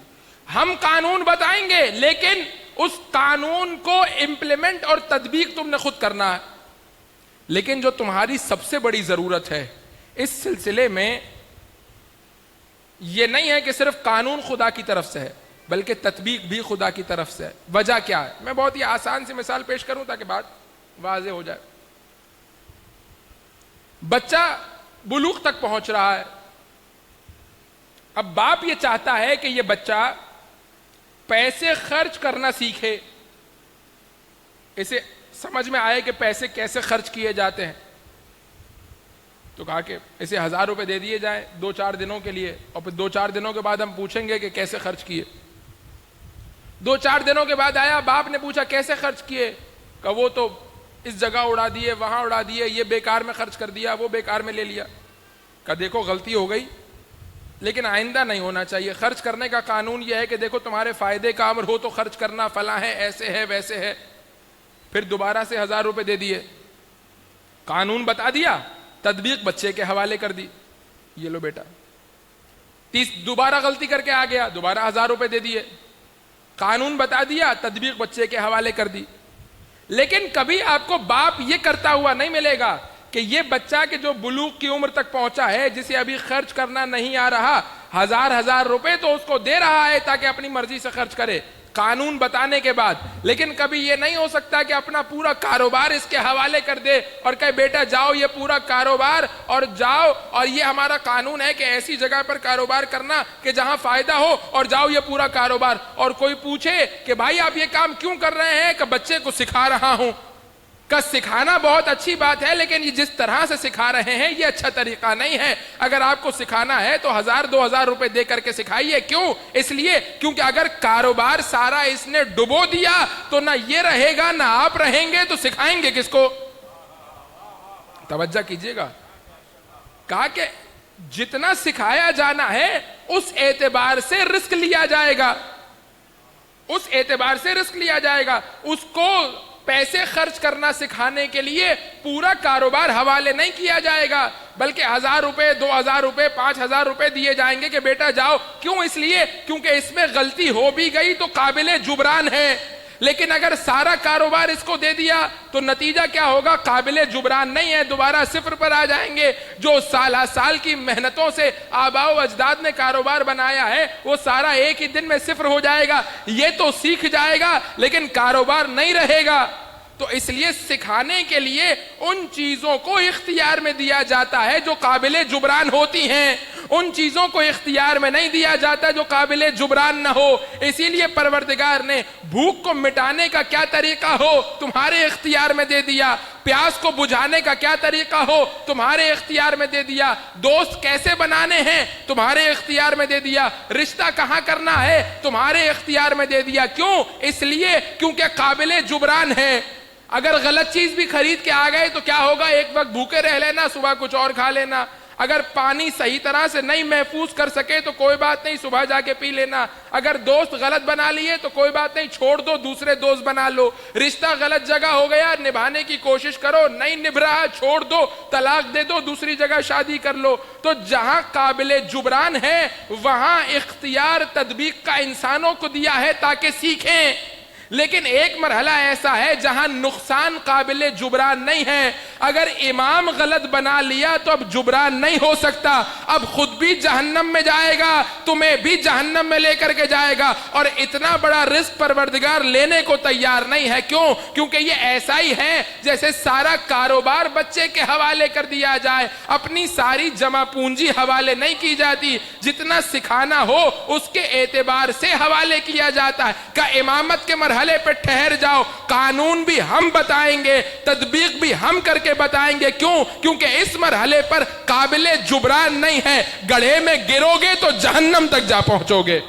ہم قانون بتائیں گے, لیکن اس قانون کو امپلیمنٹ اور تطبیق تم نے خود کرنا ہے. لیکن جو تمہاری سب سے بڑی ضرورت ہے اس سلسلے میں, یہ نہیں ہے کہ صرف قانون خدا کی طرف سے ہے, بلکہ تطبیق بھی خدا کی طرف سے ہے. وجہ کیا ہے؟ میں بہت ہی آسان سی مثال پیش کروں تاکہ بات واضح ہو جائے. بچہ بلوغ تک پہنچ رہا ہے. اب باپ یہ چاہتا ہے کہ یہ بچہ پیسے خرچ کرنا سیکھے, اسے سمجھ میں آئے کہ پیسے کیسے خرچ کیے جاتے ہیں. تو کہا کہ اسے 1000 روپے دے دیے جائیں 2-4 دنوں کے لیے, اور پھر 2-4 دنوں کے بعد ہم پوچھیں گے کہ کیسے خرچ کیے. 2-4 دنوں کے بعد آیا, باپ نے پوچھا کیسے خرچ کیے؟ کہ وہ تو اس جگہ اڑا دیے, وہاں اڑا دیے, یہ بیکار میں خرچ کر دیا, وہ بیکار میں لے لیا. کہ دیکھو غلطی ہو گئی, لیکن آئندہ نہیں ہونا چاہیے. خرچ کرنے کا قانون یہ ہے کہ دیکھو تمہارے فائدے کا امر ہو تو خرچ کرنا, فلاں ہے, ایسے ہے, ویسے ہے. پھر دوبارہ سے 1000 روپے دے دیے, قانون بتا دیا, تطبیق بچے کے حوالے کر دی, یہ لو بیٹا. دوبارہ غلطی کر کے آ گیا, دوبارہ 1000 روپے دے دیے, قانون بتا دیا, تطبیق بچے کے حوالے کر دی. لیکن کبھی آپ کو باپ یہ کرتا ہوا نہیں ملے گا کہ یہ بچہ کہ جو بلوغ کی عمر تک پہنچا ہے, جسے ابھی خرچ کرنا نہیں آ رہا, 1000 روپے تو اس کو دے رہا ہے تاکہ اپنی مرضی سے خرچ کرے, قانون بتانے کے بعد. لیکن کبھی یہ نہیں ہو سکتا کہ اپنا پورا کاروبار اس کے حوالے کر دے اور کہے بیٹا جاؤ یہ پورا کاروبار اور جاؤ, اور یہ ہمارا قانون ہے کہ ایسی جگہ پر کاروبار کرنا کہ جہاں فائدہ ہو, اور جاؤ یہ پورا کاروبار. اور کوئی پوچھے کہ بھائی آپ یہ کام کیوں کر رہے ہیں؟ کہ بچے کو سکھا رہا ہوں. کا سکھانا بہت اچھی بات ہے, لیکن یہ جس طرح سے سکھا رہے ہیں یہ اچھا طریقہ نہیں ہے. اگر آپ کو سکھانا ہے تو 1000-2000 روپے دے کر کے سکھائیے. کیوں؟ اس لیے کیونکہ اگر کاروبار سارا اس نے ڈبو دیا تو نہ یہ رہے گا نہ آپ رہیں گے, تو سکھائیں گے کس کو؟ توجہ کیجئے گا. کہا کہ جتنا سکھایا جانا ہے اس اعتبار سے رسک لیا جائے گا, اس اعتبار سے رسک لیا جائے گا. اس کو پیسے خرچ کرنا سکھانے کے لیے پورا کاروبار حوالے نہیں کیا جائے گا, بلکہ 1000 روپے, 2000 روپے, 5000 روپے دیے جائیں گے کہ بیٹا جاؤ. کیوں؟ اس لیے کیونکہ اس میں غلطی ہو بھی گئی تو قابل جبران ہے. لیکن اگر سارا کاروبار اس کو دے دیا تو نتیجہ کیا ہوگا؟ قابل جبران نہیں ہے, دوبارہ صفر پر آ جائیں گے. جو سال کی محنتوں سے آباء و اجداد نے کاروبار بنایا ہے وہ سارا ایک ہی دن میں صفر ہو جائے گا. یہ تو سیکھ جائے گا لیکن کاروبار نہیں رہے گا. تو اس لیے سکھانے کے لیے ان چیزوں کو اختیار میں دیا جاتا ہے جو قابل جبران ہوتی ہیں, ان چیزوں کو اختیار میں نہیں دیا جاتا جو قابل جبران نہ ہو. اسی لیے پروردگار نے بھوک کو مٹانے کا کیا طریقہ ہو تمہارے اختیار میں دے دیا, پیاس کو بجھانے کا کیا طریقہ ہو تمہارے اختیار میں دے دیا, دوست کیسے بنانے ہیں تمہارے اختیار میں دے دیا, رشتہ کہاں کرنا ہے تمہارے اختیار میں دے دیا. کیوں؟ اس لیے کیونکہ قابل جبران ہے. اگر غلط چیز بھی خرید کے آ گئے تو کیا ہوگا؟ ایک وقت بھوکے رہ لینا, صبح کچھ اور کھا لینا. اگر پانی صحیح طرح سے نہیں محفوظ کر سکے تو کوئی بات نہیں, صبح جا کے پی لینا. اگر دوست غلط بنا لیے تو کوئی بات نہیں, چھوڑ دو, دوسرے دوست بنا لو. رشتہ غلط جگہ ہو گیا, نبھانے کی کوشش کرو, نہیں نبھ رہا, چھوڑ دو, طلاق دے دو, دوسری جگہ شادی کر لو. تو جہاں قابل جبران ہے وہاں اختیار تطبیق کا انسانوں کو دیا ہے تاکہ سیکھیں. لیکن ایک مرحلہ ایسا ہے جہاں نقصان قابل جبران نہیں ہے. اگر امام غلط بنا لیا تو اب جبران نہیں ہو سکتا, اب خود بھی جہنم میں جائے گا, تمہیں بھی جہنم میں لے کر کے جائے گا. اور اتنا بڑا رزق پروردگار لینے کو تیار نہیں ہے. کیوں؟ کیونکہ یہ ایسا ہی ہے جیسے سارا کاروبار بچے کے حوالے کر دیا جائے, اپنی ساری جمع پونجی حوالے نہیں کی جاتی, جتنا سکھانا ہو اس کے اعتبار سے حوالے کیا جاتا ہے. کہ امامت کے مرحلے پہ ٹھہر جاؤ, قانون بھی ہم بتائیں گے, تطبیق بھی ہم کر کے بتائیں گے. کیوں؟ کیونکہ اس مرحلے پر قابل جبران نہیں ہے. گڑھے میں گرو گے تو جہنم تک جا پہنچو گے.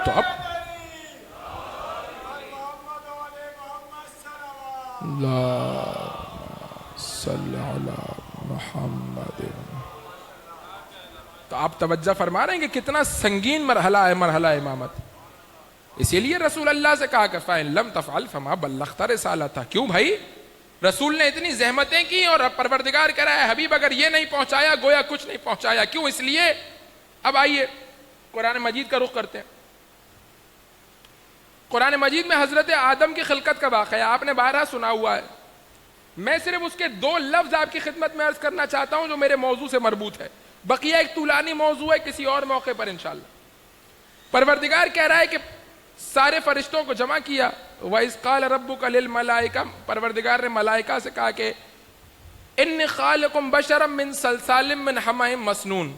تو اب تو آپ توجہ فرما رہے ہیں کہ کتنا سنگین مرحلہ ہے مرحلہ امامت. اسی لیے رسول اللہ سے کہا کہ فَإِن لَمْ تَفْعَلْ فَمَا بَلَّغْتَ رِسَالَتَهُ. کیوں بھائی؟ رسول نے اتنی زحمتیں کی اور پروردگار کہہ رہا ہے حبیب اگر یہ نہیں پہنچایا گویا کچھ نہیں پہنچایا. کیوں؟ اس لیے. اب آئیے قرآن مجید کا رخ کرتے ہیں. قرآن مجید میں حضرت آدم کی خلقت کا واقعہ ہے، آپ نے بارہا سنا ہوا ہے. میں صرف اس کے 2 لفظ آپ کی خدمت میں عرض کرنا چاہتا ہوں جو میرے موضوع سے مربوط ہے. بقیہ ایک طولانی موضوع ہے، کسی اور موقع پر انشاءاللہ. پروردگار کہہ رہا ہے کہ سارے فرشتوں کو جمع کیا. وَإِذْ قَالَ رَبُّكَ لِلْمَلَائِكَةِ، پروردگار نے ملائکہ سے کہا کہ اِنِّي خَالِقٌ بَشَرًا مِّن صَلْصَالٍ مِّنْ حَمَإٍ مَسْنُونٍ،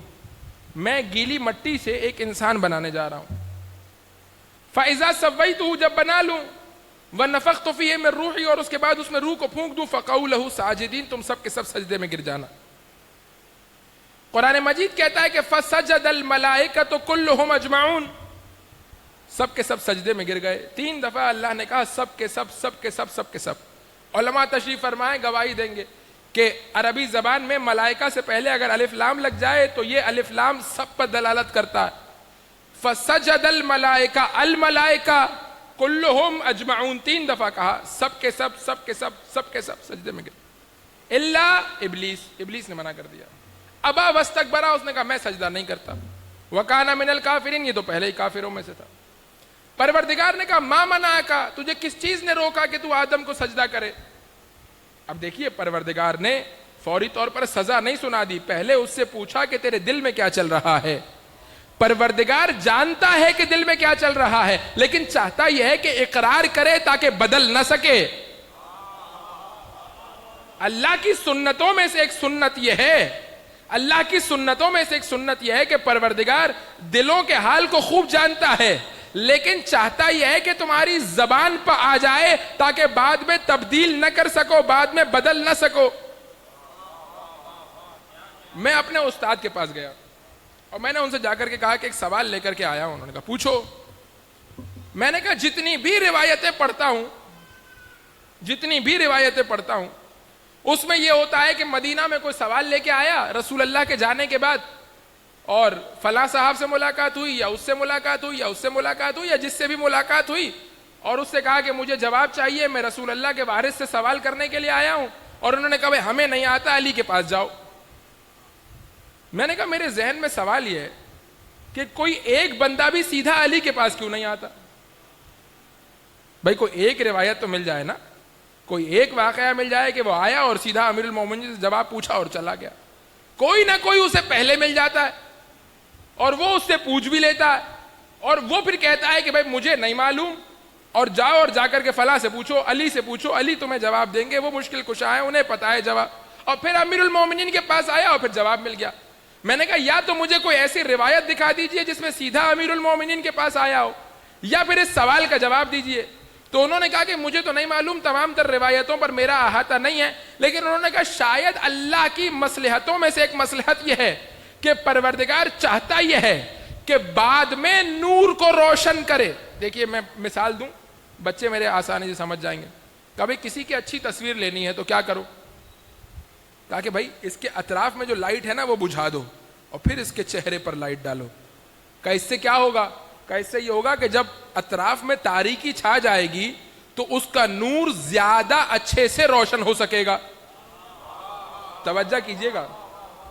میں گیلی مٹی سے ایک انسان بنانے جا رہا ہوں. فَإِذَا سَوَّيْتُهُ، جب بنا لوں، وَنَفَخْتُ فِيهِ مِن رُوحِي، اور اس کے بعد اس میں روح کو پھونک دوں، فَقَعُوا لَهُ سَاجِدِينَ، تم سب کے سب سجدے میں گر جانا. قرآن مجید کہتا ہے کہ فَسَجَدَ الْمَلَائِكَةُ كُلُّهُمْ أَجْمَعُونَ، سب کے سب سجدے میں گر گئے. 3 دفعہ اللہ نے کہا سب کے سب سب کے سب سب کے سب. علماء تشریف فرمائیں گواہی دیں گے کہ عربی زبان میں ملائکہ سے پہلے اگر الف لام لگ جائے تو یہ الف لام سب پر دلالت کرتا ہے. فسجد الملائکہ، الملائکہ کلہم اجمعون، 3 دفعہ کہا سب کے سب سب کے سب سب کے سب سجدے میں گر، الا ابلیس، ابلیس نے منع کر دیا. ابا واستکبر، اس نے کہا میں سجدہ نہیں کرتا. وکان من الکافرین، یہ تو پہلے ہی کافروں میں سے تھا. پروردگار نے کہا ما منعک، تجھے کس چیز نے روکا کہ تو آدم کو سجدہ کرے. اب دیکھیے پروردگار نے فوری طور پر سزا نہیں سنا دی، پہلے اس سے پوچھا کہ تیرے دل میں کیا چل رہا ہے. پروردگار جانتا ہے کہ دل میں کیا چل رہا ہے، لیکن چاہتا یہ ہے کہ اقرار کرے تاکہ بدل نہ سکے. اللہ کی سنتوں میں سے ایک سنت یہ ہے، اللہ کی سنتوں میں سے ایک سنت یہ ہے کہ پروردگار دلوں کے حال کو خوب جانتا ہے، لیکن چاہتا یہ ہے کہ تمہاری زبان پر آ جائے تاکہ بعد میں تبدیل نہ کر سکو، بعد میں بدل نہ سکو. میں اپنے استاد کے پاس گیا اور میں نے ان سے جا کر کے کہا کہ ایک سوال لے کر کے آیا ہوں. انہوں نے کہا پوچھو. میں نے کہا جتنی بھی روایتیں پڑھتا ہوں اس میں یہ ہوتا ہے کہ مدینہ میں کوئی سوال لے کے آیا رسول اللہ کے جانے کے بعد، اور فلاں صاحب سے ملاقات ہوئی یا اس سے ملاقات ہوئی یا اس سے ملاقات ہوئی یا جس سے بھی ملاقات ہوئی، اور اس سے کہا کہ مجھے جواب چاہیے، میں رسول اللہ کے وارث سے سوال کرنے کے لیے آیا ہوں، اور انہوں نے کہا بھائی ہمیں نہیں آتا، علی کے پاس جاؤ. میں نے کہا میرے ذہن میں سوال یہ ہے کہ کوئی ایک بندہ بھی سیدھا علی کے پاس کیوں نہیں آتا؟ بھائی کوئی ایک روایت تو مل جائے نا، کوئی ایک واقعہ مل جائے کہ وہ آیا اور سیدھا امیر المومنین سے جواب پوچھا اور چلا گیا. کوئی نہ کوئی اسے پہلے مل جاتا ہے اور وہ اس سے پوچھ بھی لیتا ہے، اور وہ پھر کہتا ہے کہ بھائی مجھے نہیں معلوم، اور جاؤ اور جا کر کے فلاں سے پوچھو، علی سے پوچھو، علی تمہیں جواب دیں گے، وہ مشکل کشا ہے، انہیں پتا ہے جواب. اور پھر امیر المومنین کے پاس آیا اور پھر جواب مل گیا. میں نے کہا یا تو مجھے کوئی ایسی روایت دکھا دیجئے جس میں سیدھا امیر المومنین کے پاس آیا ہو، یا پھر اس سوال کا جواب دیجئے. تو انہوں نے کہا کہ مجھے تو نہیں معلوم، تمام تر روایتوں پر میرا احاطہ نہیں ہے، لیکن انہوں نے کہا شاید اللہ کی مصلحتوں میں سے ایک مصلحت یہ ہے کہ پروردگار چاہتا یہ ہے کہ بعد میں نور کو روشن کرے. دیکھیے میں مثال دوں، بچے میرے آسانی سے سمجھ جائیں گے. کبھی کسی کی اچھی تصویر لینی ہے تو کیا کرو؟ کہا کہ بھائی اس کے اطراف میں جو لائٹ ہے نا وہ بجھا دو اور پھر اس کے چہرے پر لائٹ ڈالو. کہ اس سے کیا ہوگا؟ کہ اس سے یہ ہوگا کہ جب اطراف میں تاریکی چھا جائے گی تو اس کا نور زیادہ اچھے سے روشن ہو سکے گا. توجہ کیجئے گا.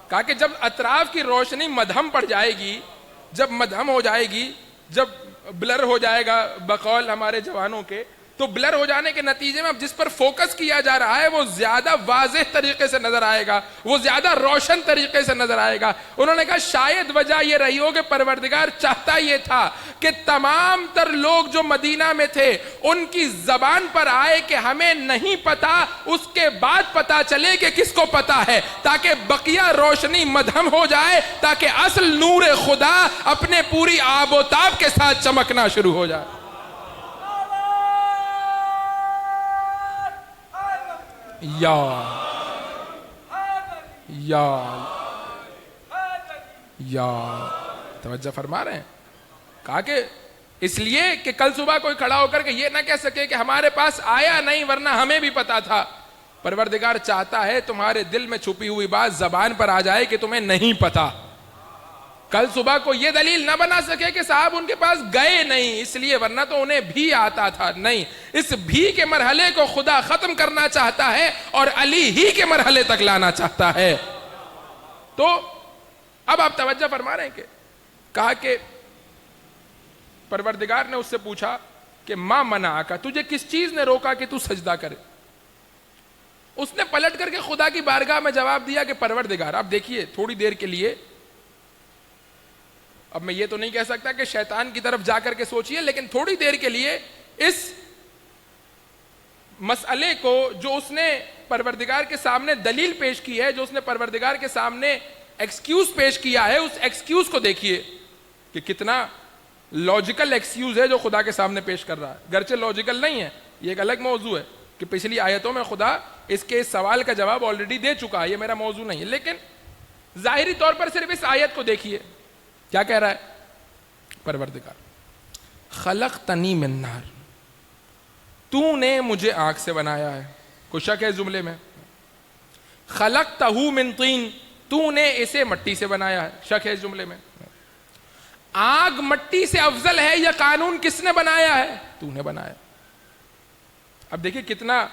کہا کہ جب اطراف کی روشنی مدھم پڑ جائے گی، جب مدھم ہو جائے گی، جب بلر ہو جائے گا بقول ہمارے جوانوں کے، تو بلر ہو جانے کے نتیجے میں اب جس پر فوکس کیا جا رہا ہے وہ زیادہ واضح طریقے سے نظر آئے گا، وہ زیادہ روشن طریقے سے نظر آئے گا. انہوں نے کہا شاید وجہ یہ رہی ہو کہ پروردگار چاہتا یہ تھا کہ تمام تر لوگ جو مدینہ میں تھے ان کی زبان پر آئے کہ ہمیں نہیں پتا، اس کے بعد پتا چلے کہ کس کو پتا ہے، تاکہ بقیہ روشنی مدھم ہو جائے، تاکہ اصل نور خدا اپنے پوری آب و تاب کے ساتھ چمکنا شروع ہو جائے. یا توجہ فرما رہے ہیں. کہا کہ اس لیے کہ کل صبح کوئی کھڑا ہو کر کے یہ نہ کہہ سکے کہ ہمارے پاس آیا نہیں ورنہ ہمیں بھی پتا تھا. پروردگار چاہتا ہے تمہارے دل میں چھپی ہوئی بات زبان پر آ جائے کہ تمہیں نہیں پتا. کل صبح کو یہ دلیل نہ بنا سکے کہ صاحب ان کے پاس گئے نہیں اس لیے، ورنہ تو انہیں بھی آتا تھا. نہیں، اس بھی کے مرحلے کو خدا ختم کرنا چاہتا ہے اور علی ہی کے مرحلے تک لانا چاہتا ہے. تو اب آپ توجہ فرما رہے ہیں کہ کہا کہ پروردگار نے اس سے پوچھا کہ ماں منعک، تجھے کس چیز نے روکا کہ تو سجدہ کرے؟ اس نے پلٹ کر کے خدا کی بارگاہ میں جواب دیا کہ پروردگار، اب دیکھیے تھوڑی دیر کے لیے، اب میں یہ تو نہیں کہہ سکتا کہ شیطان کی طرف جا کر کے سوچئے، لیکن تھوڑی دیر کے لیے اس مسئلے کو جو اس نے پروردگار کے سامنے دلیل پیش کی ہے، جو اس نے پروردگار کے سامنے ایکسکیوز پیش کیا ہے، اس ایکسکیوز کو دیکھیے کہ کتنا لاجیکل ایکسکیوز ہے جو خدا کے سامنے پیش کر رہا ہے. گرچہ لاجیکل نہیں ہے، یہ ایک الگ موضوع ہے کہ پچھلی آیتوں میں خدا اس کے سوال کا جواب آلریڈی دے چکا ہے، یہ میرا موضوع نہیں ہے. لیکن ظاہری طور پر صرف اس آیت کو دیکھیے کیا کہہ رہا ہے پروردگار. خلقتنی من نار، تو نے مجھے آگ سے بنایا ہے. کوئی شک ہے اس جملے میں؟ خلقتہ من طین، تو نے اسے مٹی سے بنایا ہے. شک ہے اس جملے میں؟ آگ مٹی سے افضل ہے یہ قانون کس نے بنایا ہے؟ تو نے بنایا. اب دیکھیں کتنا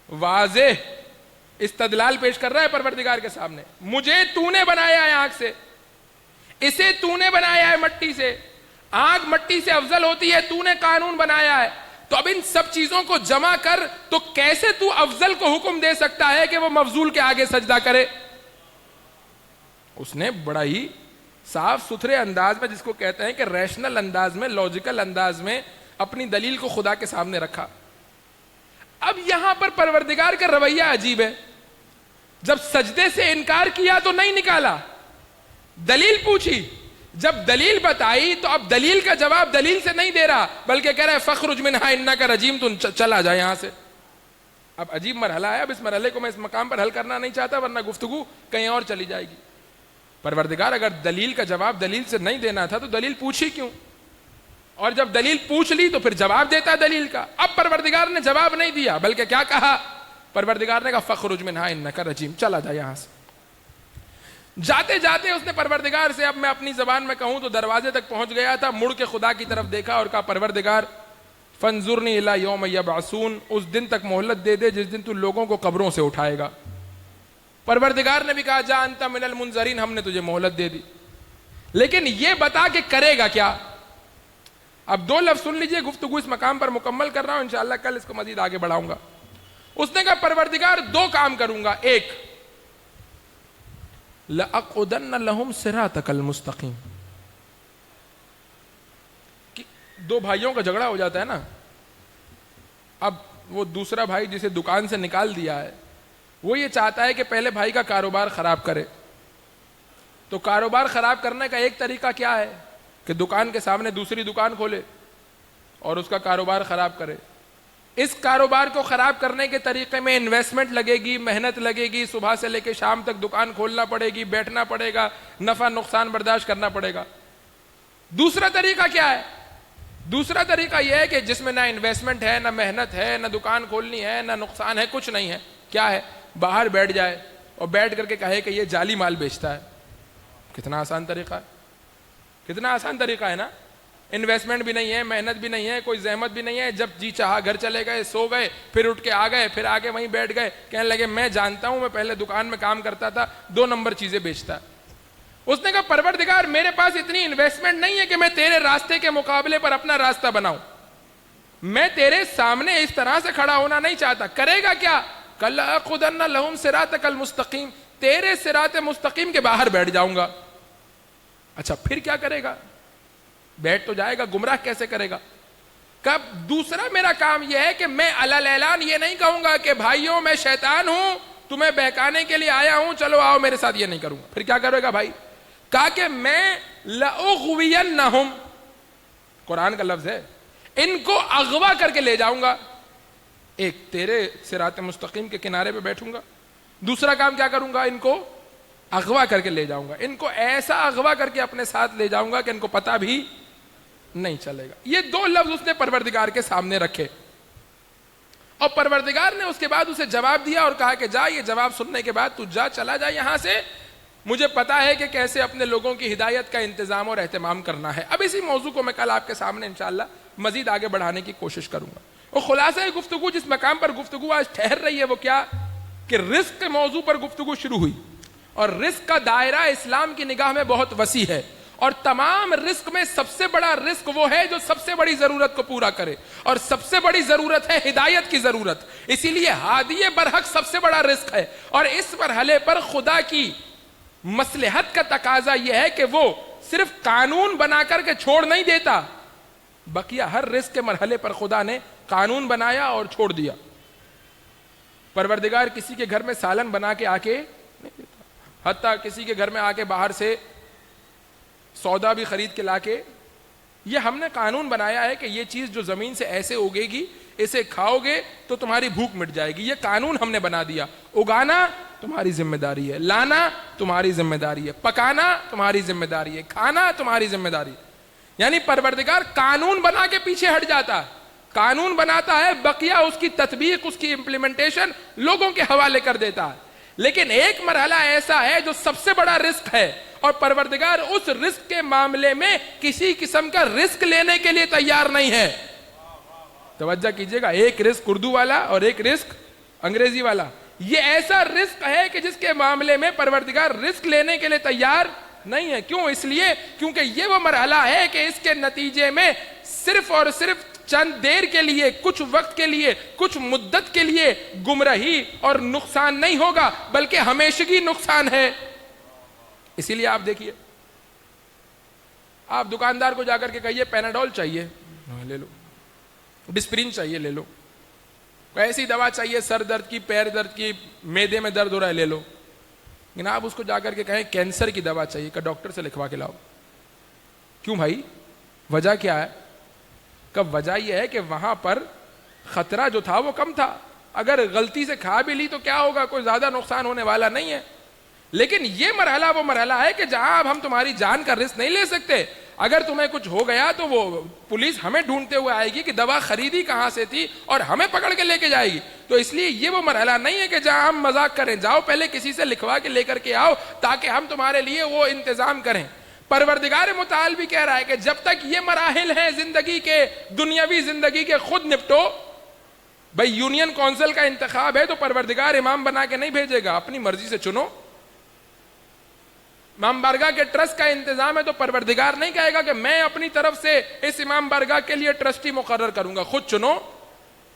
واضح استدلال پیش کر رہا ہے پروردگار کے سامنے. مجھے تو نے بنایا ہے آگ سے، اسے تو نے بنایا ہے مٹی سے، آگ مٹی سے افضل ہوتی ہے، تو نے قانون بنایا ہے. تو اب ان سب چیزوں کو جمع کر تو کیسے تو افضل کو حکم دے سکتا ہے کہ وہ مفضول کے آگے سجدہ کرے؟ اس نے بڑا ہی صاف ستھرے انداز میں، جس کو کہتے ہیں کہ ریشنل انداز میں، لاجیکل انداز میں اپنی دلیل کو خدا کے سامنے رکھا. اب یہاں پر پروردگار کا رویہ عجیب ہے. جب سجدے سے انکار کیا تو نہیں نکالا، دلیل پوچھی، جب دلیل بتائی تو اب دلیل کا جواب دلیل سے نہیں دے رہا، بلکہ کہہ رہا ہے فخرج منہا انک رجیم، تو چلا جائے یہاں سے. اب عجیب مرحلہ ہے. اب اس مرحلے کو میں اس مقام پر حل کرنا نہیں چاہتا، ورنہ گفتگو کہیں اور چلی جائے گی. پروردگار اگر دلیل کا جواب دلیل سے نہیں دینا تھا تو دلیل پوچھی کیوں؟ اور جب دلیل پوچھ لی تو پھر جواب دیتا دلیل کا. اب پروردگار نے جواب نہیں دیا، بلکہ کیا کہا؟ پروردگار نے کہا فخرج منہا انک رجیم، چلا جائے یہاں سے. جاتے جاتے اس نے پروردگار سے، اب میں اپنی زبان میں کہوں تو دروازے تک پہنچ گیا تھا، مڑ کے خدا کی طرف دیکھا اور کہا پروردگار فانظرنی الی یوم یبعثون، اس دن تک مہلت دے دے جس دن تو لوگوں کو قبروں سے اٹھائے گا. پروردگار نے بھی کہا جا انت من المنظرین، ہم نے تجھے مہلت دے دی، لیکن یہ بتا کہ کرے گا کیا. اب دو لفظ سن لیجئے، گفتگو اس مقام پر مکمل کر رہا ہوں، انشاءاللہ کل اس کو مزید آگے بڑھاؤں گا. اس نے کہا پروردگار دو کام کروں گا. ایک، لَأَقْعُدَنَّ لَهُمْ صِرَاطَكَ الْمُسْتَقِيمَ. دو بھائیوں کا جھگڑا ہو جاتا ہے نا، اب وہ دوسرا بھائی جسے دکان سے نکال دیا ہے وہ یہ چاہتا ہے کہ پہلے بھائی کا کاروبار خراب کرے. تو کاروبار خراب کرنے کا ایک طریقہ کیا ہے کہ دکان کے سامنے دوسری دکان کھولے اور اس کا کاروبار خراب کرے. اس کاروبار کو خراب کرنے کے طریقے میں انویسٹمنٹ لگے گی، محنت لگے گی، صبح سے لے کے شام تک دکان کھولنا پڑے گی، بیٹھنا پڑے گا، نفع نقصان برداشت کرنا پڑے گا. دوسرا طریقہ کیا ہے؟ دوسرا طریقہ یہ ہے کہ جس میں نہ انویسٹمنٹ ہے، نہ محنت ہے، نہ دکان کھولنی ہے، نہ نقصان ہے، کچھ نہیں ہے. کیا ہے؟ باہر بیٹھ جائے اور بیٹھ کر کے کہے کہ یہ جعلی مال بیچتا ہے. کتنا آسان طریقہ ہے، کتنا آسان طریقہ ہے نا. انویسٹمنٹ بھی نہیں ہے، محنت بھی نہیں ہے، کوئی زحمت بھی نہیں ہے، جب جی چاہا گھر چلے گئے، سو گئے، پھر اٹھ کے آ گئے، پھر آگے وہیں بیٹھ گئے، کہنے لگے میں جانتا ہوں، میں پہلے دکان میں کام کرتا تھا، 2 نمبر چیزیں بیچتا. اس نے کہا پروردگار میرے پاس اتنی انویسٹمنٹ نہیں ہے کہ میں تیرے راستے کے مقابلے پر اپنا راستہ بناؤں. میں تیرے سامنے اس طرح سے کھڑا ہونا نہیں چاہتا. کرے گا کیا؟ لَأَقْعُدَنَّ لَهُمْ صِرَاطَكَ الْمُسْتَقِيمَ، تیرے صراط مستقیم کے باہر بیٹھ جاؤں گا. اچھا پھر کیا کرے گا؟ بیٹھ تو جائے گا، گمراہ کیسے کرے گا؟ کب دوسرا میرا کام یہ ہے کہ میں علل اعلان یہ نہیں کہوں گا کہ بھائیوں میں شیطان ہوں، تمہیں بہکانے کے لیے آیا ہوں، چلو آؤ میرے ساتھ. یہ نہیں کروں گا. پھر کیا کرے گا بھائی؟ کہا کہ میں لَأُغْوِيَنَّهُمْ، قرآن کا لفظ ہے، ان کو اغوا کر کے لے جاؤں گا. ایک تیرے صراط مستقیم کے کنارے پہ بیٹھوں گا، دوسرا کام کیا کروں گا؟ ان کو اغوا کر کے لے جاؤں گا. ان کو ایسا اغوا کر کے اپنے ساتھ لے جاؤں گا کہ ان کو پتہ بھی نہیں چلے گا. یہ 2 لفظ اس نے پروردگار کے سامنے رکھے اور پروردگار نے اس کے بعد اسے جواب دیا اور کہا کہ جا، یہ جواب سننے کے بعد تو جا، چلا جا یہاں سے، مجھے پتا ہے کہ کیسے اپنے لوگوں کی ہدایت کا انتظام اور اہتمام کرنا ہے. اب اسی موضوع کو میں کل آپ کے سامنے انشاءاللہ مزید آگے بڑھانے کی کوشش کروں گا. اور خلاصہ گفتگو جس مقام پر گفتگو آج ٹھہر رہی ہے وہ کیا کہ رزق کے موضوع پر گفتگو شروع ہوئی, اور رزق کا دائرہ اسلام کی نگاہ میں بہت وسیع ہے, اور تمام رزق میں سب سے بڑا رزق وہ ہے جو سب سے بڑی ضرورت کو پورا کرے, اور سب سے بڑی ضرورت ہے ہدایت کی ضرورت. اسی لیے ہادی برحق سب سے بڑا رزق ہے, اور اس مرحلے پر خدا کی مصلحت کا تقاضا یہ ہے کہ وہ صرف قانون بنا کر کے چھوڑ نہیں دیتا, بقیہ ہر رزق کے مرحلے پر خدا نے قانون بنایا اور چھوڑ دیا. پروردگار کسی کے گھر میں سالن بنا کے آ کے نہیں دیتا, حتیٰ کسی کے گھر میں آ کے باہر سے سودا بھی خرید کے لا کے, یہ ہم نے قانون بنایا ہے کہ یہ چیز جو زمین سے ایسے اگے گی, اسے کھاؤ گے تو تمہاری بھوک مٹ جائے گی. یہ قانون ہم نے بنا دیا. اگانا تمہاری ذمہ داری ہے, لانا تمہاری ذمہ داری ہے, پکانا تمہاری ذمہ داری ہے, کھانا تمہاری ذمہ داری ہے. یعنی پروردگار قانون بنا کے پیچھے ہٹ جاتا ہے, قانون بناتا ہے, بقیہ اس کی تطبیق, اس کی امپلیمنٹیشن لوگوں کے حوالے کر دیتا ہے. لیکن ایک مرحلہ ایسا ہے جو سب سے بڑا رزق ہے, اور پروردگار اس رزق کے معاملے میں کسی قسم کا رزق لینے کے لیے تیار نہیں ہے. توجہ کیجئے گا, ایک رزق اردو والا اور ایک رزق انگریزی والا. یہ ایسا رزق ہے کہ جس کے معاملے میں پروردگار رزق لینے کے لیے تیار نہیں ہے. کیوں؟ اس لیے کیونکہ یہ وہ مرحلہ ہے کہ اس کے نتیجے میں صرف اور صرف چند دیر کے لیے, کچھ وقت کے لیے, کچھ مدت کے لیے گمراہی اور نقصان نہیں ہوگا, بلکہ ہمیشگی نقصان ہے. اسی لیے آپ دیکھیے, آپ دکاندار کو جا کر کے کہیے پیناڈول چاہیے, لے لو. ڈسپرین چاہیے, لے لو. ایسی دوا چاہیے سر درد کی, پیر درد کی, معدے میں درد ہو رہا ہے, لے لو. لیکن آپ اس کو جا کر کے کہیں کینسر کی دوا چاہیے, کہ ڈاکٹر سے لکھوا کے لاؤ. کیوں بھائی؟ وجہ کیا ہے؟ کب وجہ یہ ہے کہ وہاں پر خطرہ جو تھا وہ کم تھا. اگر غلطی سے کھا بھی لی تو کیا ہوگا, کوئی زیادہ نقصان ہونے والا نہیں ہے. لیکن یہ مرحلہ وہ مرحلہ ہے کہ جہاں اب ہم تمہاری جان کا رسک نہیں لے سکتے. اگر تمہیں کچھ ہو گیا تو وہ پولیس ہمیں ڈھونڈتے ہوئے آئے گی کہ دوا خریدی کہاں سے تھی, اور ہمیں پکڑ کے لے کے جائے گی. تو اس لیے یہ وہ مرحلہ نہیں ہے کہ جہاں ہم مذاق کریں, جاؤ پہلے کسی سے لکھوا کے لے کر کے آؤ تاکہ ہم تمہارے لیے وہ انتظام کریں. پروردگار متعال بھی کہہ رہا ہے کہ جب تک یہ مراحل ہیں زندگی کے, دنیاوی زندگی کے, خود نپٹو. بھائی یونین کونسل کا انتخاب ہے تو پروردگار امام بنا کے نہیں بھیجے گا, اپنی مرضی سے چنو. امام بارگاہ کے ٹرسٹ کا انتظام ہے تو پروردگار نہیں کہے گا کہ میں اپنی طرف سے اس امام بارگاہ کے لیے ٹرسٹی مقرر کروں گا, خود چنو.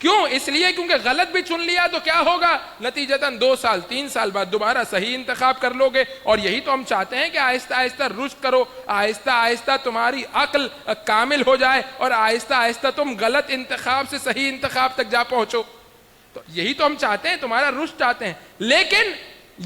کیوں؟ اس لیے کیونکہ غلط بھی چن لیا تو کیا ہوگا, نتیجتاً 2 سال 3 سال بعد دوبارہ صحیح انتخاب کر لو گے. اور یہی تو ہم چاہتے ہیں کہ آہستہ آہستہ رشد کرو, آہستہ آہستہ تمہاری عقل کامل ہو جائے, اور آہستہ آہستہ تم غلط انتخاب سے صحیح انتخاب تک جا پہنچو. تو یہی تو ہم چاہتے ہیں, تمہارا رشد چاہتے ہیں. لیکن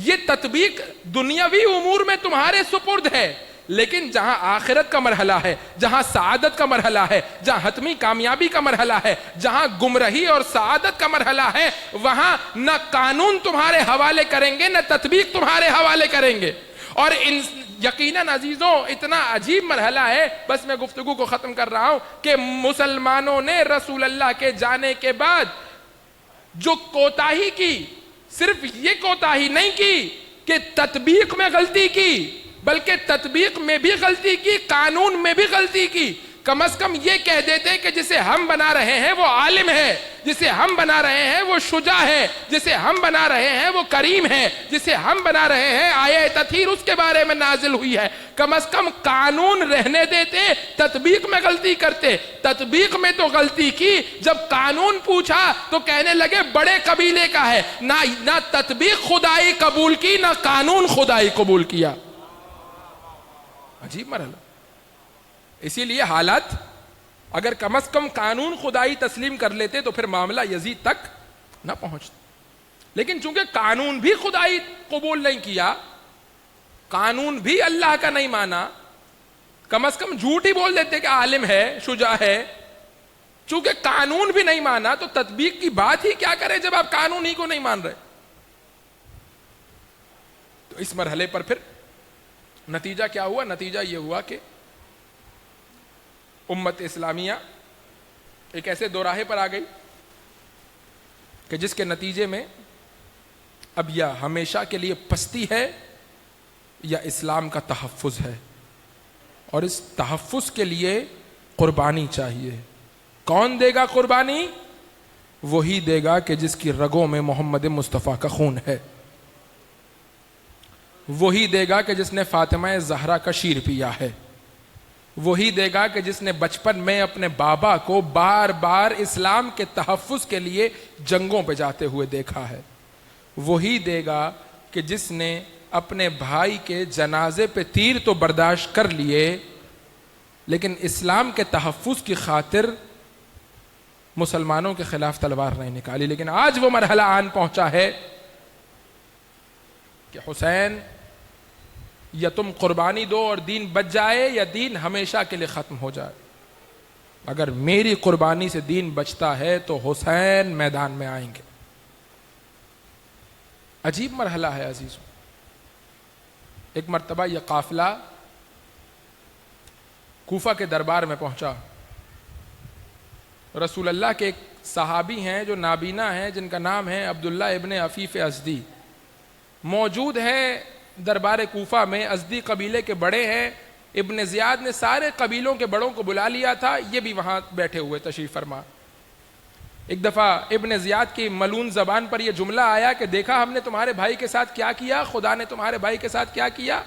یہ تطبیق دنیاوی امور میں تمہارے سپرد ہے, لیکن جہاں آخرت کا مرحلہ ہے, جہاں سعادت کا مرحلہ ہے, جہاں حتمی کامیابی کا مرحلہ ہے, جہاں گمراہی اور سعادت کا مرحلہ ہے, وہاں نہ قانون تمہارے حوالے کریں گے, نہ تطبیق تمہارے حوالے کریں گے. اور یقیناً عزیزوں اتنا عجیب مرحلہ ہے, بس میں گفتگو کو ختم کر رہا ہوں, کہ مسلمانوں نے رسول اللہ کے جانے کے بعد جو کوتاہی کی, صرف یہ کوتاہی نہیں کی کہ تطبیق میں غلطی کی, بلکہ تطبیق میں بھی غلطی کی, قانون میں بھی غلطی کی. کم از کم یہ کہہ دیتے کہ جسے ہم بنا رہے ہیں وہ عالم ہے, جسے ہم بنا رہے ہیں وہ شجاع ہے, جسے ہم بنا رہے ہیں وہ کریم ہے, جسے ہم بنا رہے ہیں آیہ تطہیر اس کے بارے میں نازل ہوئی ہے. کم از کم قانون رہنے دیتے, تطبیق میں غلطی کرتے. تطبیق میں تو غلطی کی, جب قانون پوچھا تو کہنے لگے بڑے قبیلے کا ہے. نہ تطبیق خدائی قبول کی, نہ قانون خدائی قبول کیا. عجیب مرحلہ. اسی لیے حالات اگر کم از کم قانون خدائی تسلیم کر لیتے تو پھر معاملہ یزید تک نہ پہنچتا. لیکن چونکہ قانون بھی خدائی قبول نہیں کیا, قانون بھی اللہ کا نہیں مانا, کم از کم جھوٹ ہی بول دیتے کہ عالم ہے, شجاع ہے. چونکہ قانون بھی نہیں مانا تو تطبیق کی بات ہی کیا کرے جب آپ قانون ہی کو نہیں مان رہے. تو اس مرحلے پر پھر نتیجہ کیا ہوا؟ نتیجہ یہ ہوا کہ امت اسلامیہ ایک ایسے دوراہے پر آ گئی کہ جس کے نتیجے میں اب یا ہمیشہ کے لیے پستی ہے یا اسلام کا تحفظ ہے، اور اس تحفظ کے لیے قربانی چاہیے۔ کون دے گا قربانی؟ وہی دے گا کہ جس کی رگوں میں محمد مصطفیٰ کا خون ہے، وہی دے گا کہ جس نے فاطمہ زہرا کا شیر پیا ہے، وہی دے گا کہ جس نے بچپن میں اپنے بابا کو بار بار اسلام کے تحفظ کے لیے جنگوں پہ جاتے ہوئے دیکھا ہے، وہی دے گا کہ جس نے اپنے بھائی کے جنازے پہ تیر تو برداشت کر لیے لیکن اسلام کے تحفظ کی خاطر مسلمانوں کے خلاف تلوار نہیں نکالی۔ لیکن آج وہ مرحلہ آن پہنچا ہے کہ حسین یا تم قربانی دو اور دین بچ جائے یا دین ہمیشہ کے لیے ختم ہو جائے۔ اگر میری قربانی سے دین بچتا ہے تو حسین میدان میں آئیں گے۔ عجیب مرحلہ ہے عزیزوں۔ ایک مرتبہ یہ قافلہ کوفہ کے دربار میں پہنچا۔ رسول اللہ کے ایک صحابی ہیں جو نابینا ہیں، جن کا نام ہے عبداللہ ابن عفیف ازدی، موجود ہے دربار کوفہ میں۔ ازدی قبیلے کے بڑے ہیں، ابن زیاد نے سارے قبیلوں کے بڑوں کو بلا لیا تھا، یہ بھی وہاں بیٹھے ہوئے تشریف فرما۔ ایک دفعہ ابن زیاد کی ملون زبان پر یہ جملہ آیا کہ دیکھا ہم نے تمہارے بھائی کے ساتھ کیا کیا، خدا نے تمہارے بھائی کے ساتھ کیا کیا۔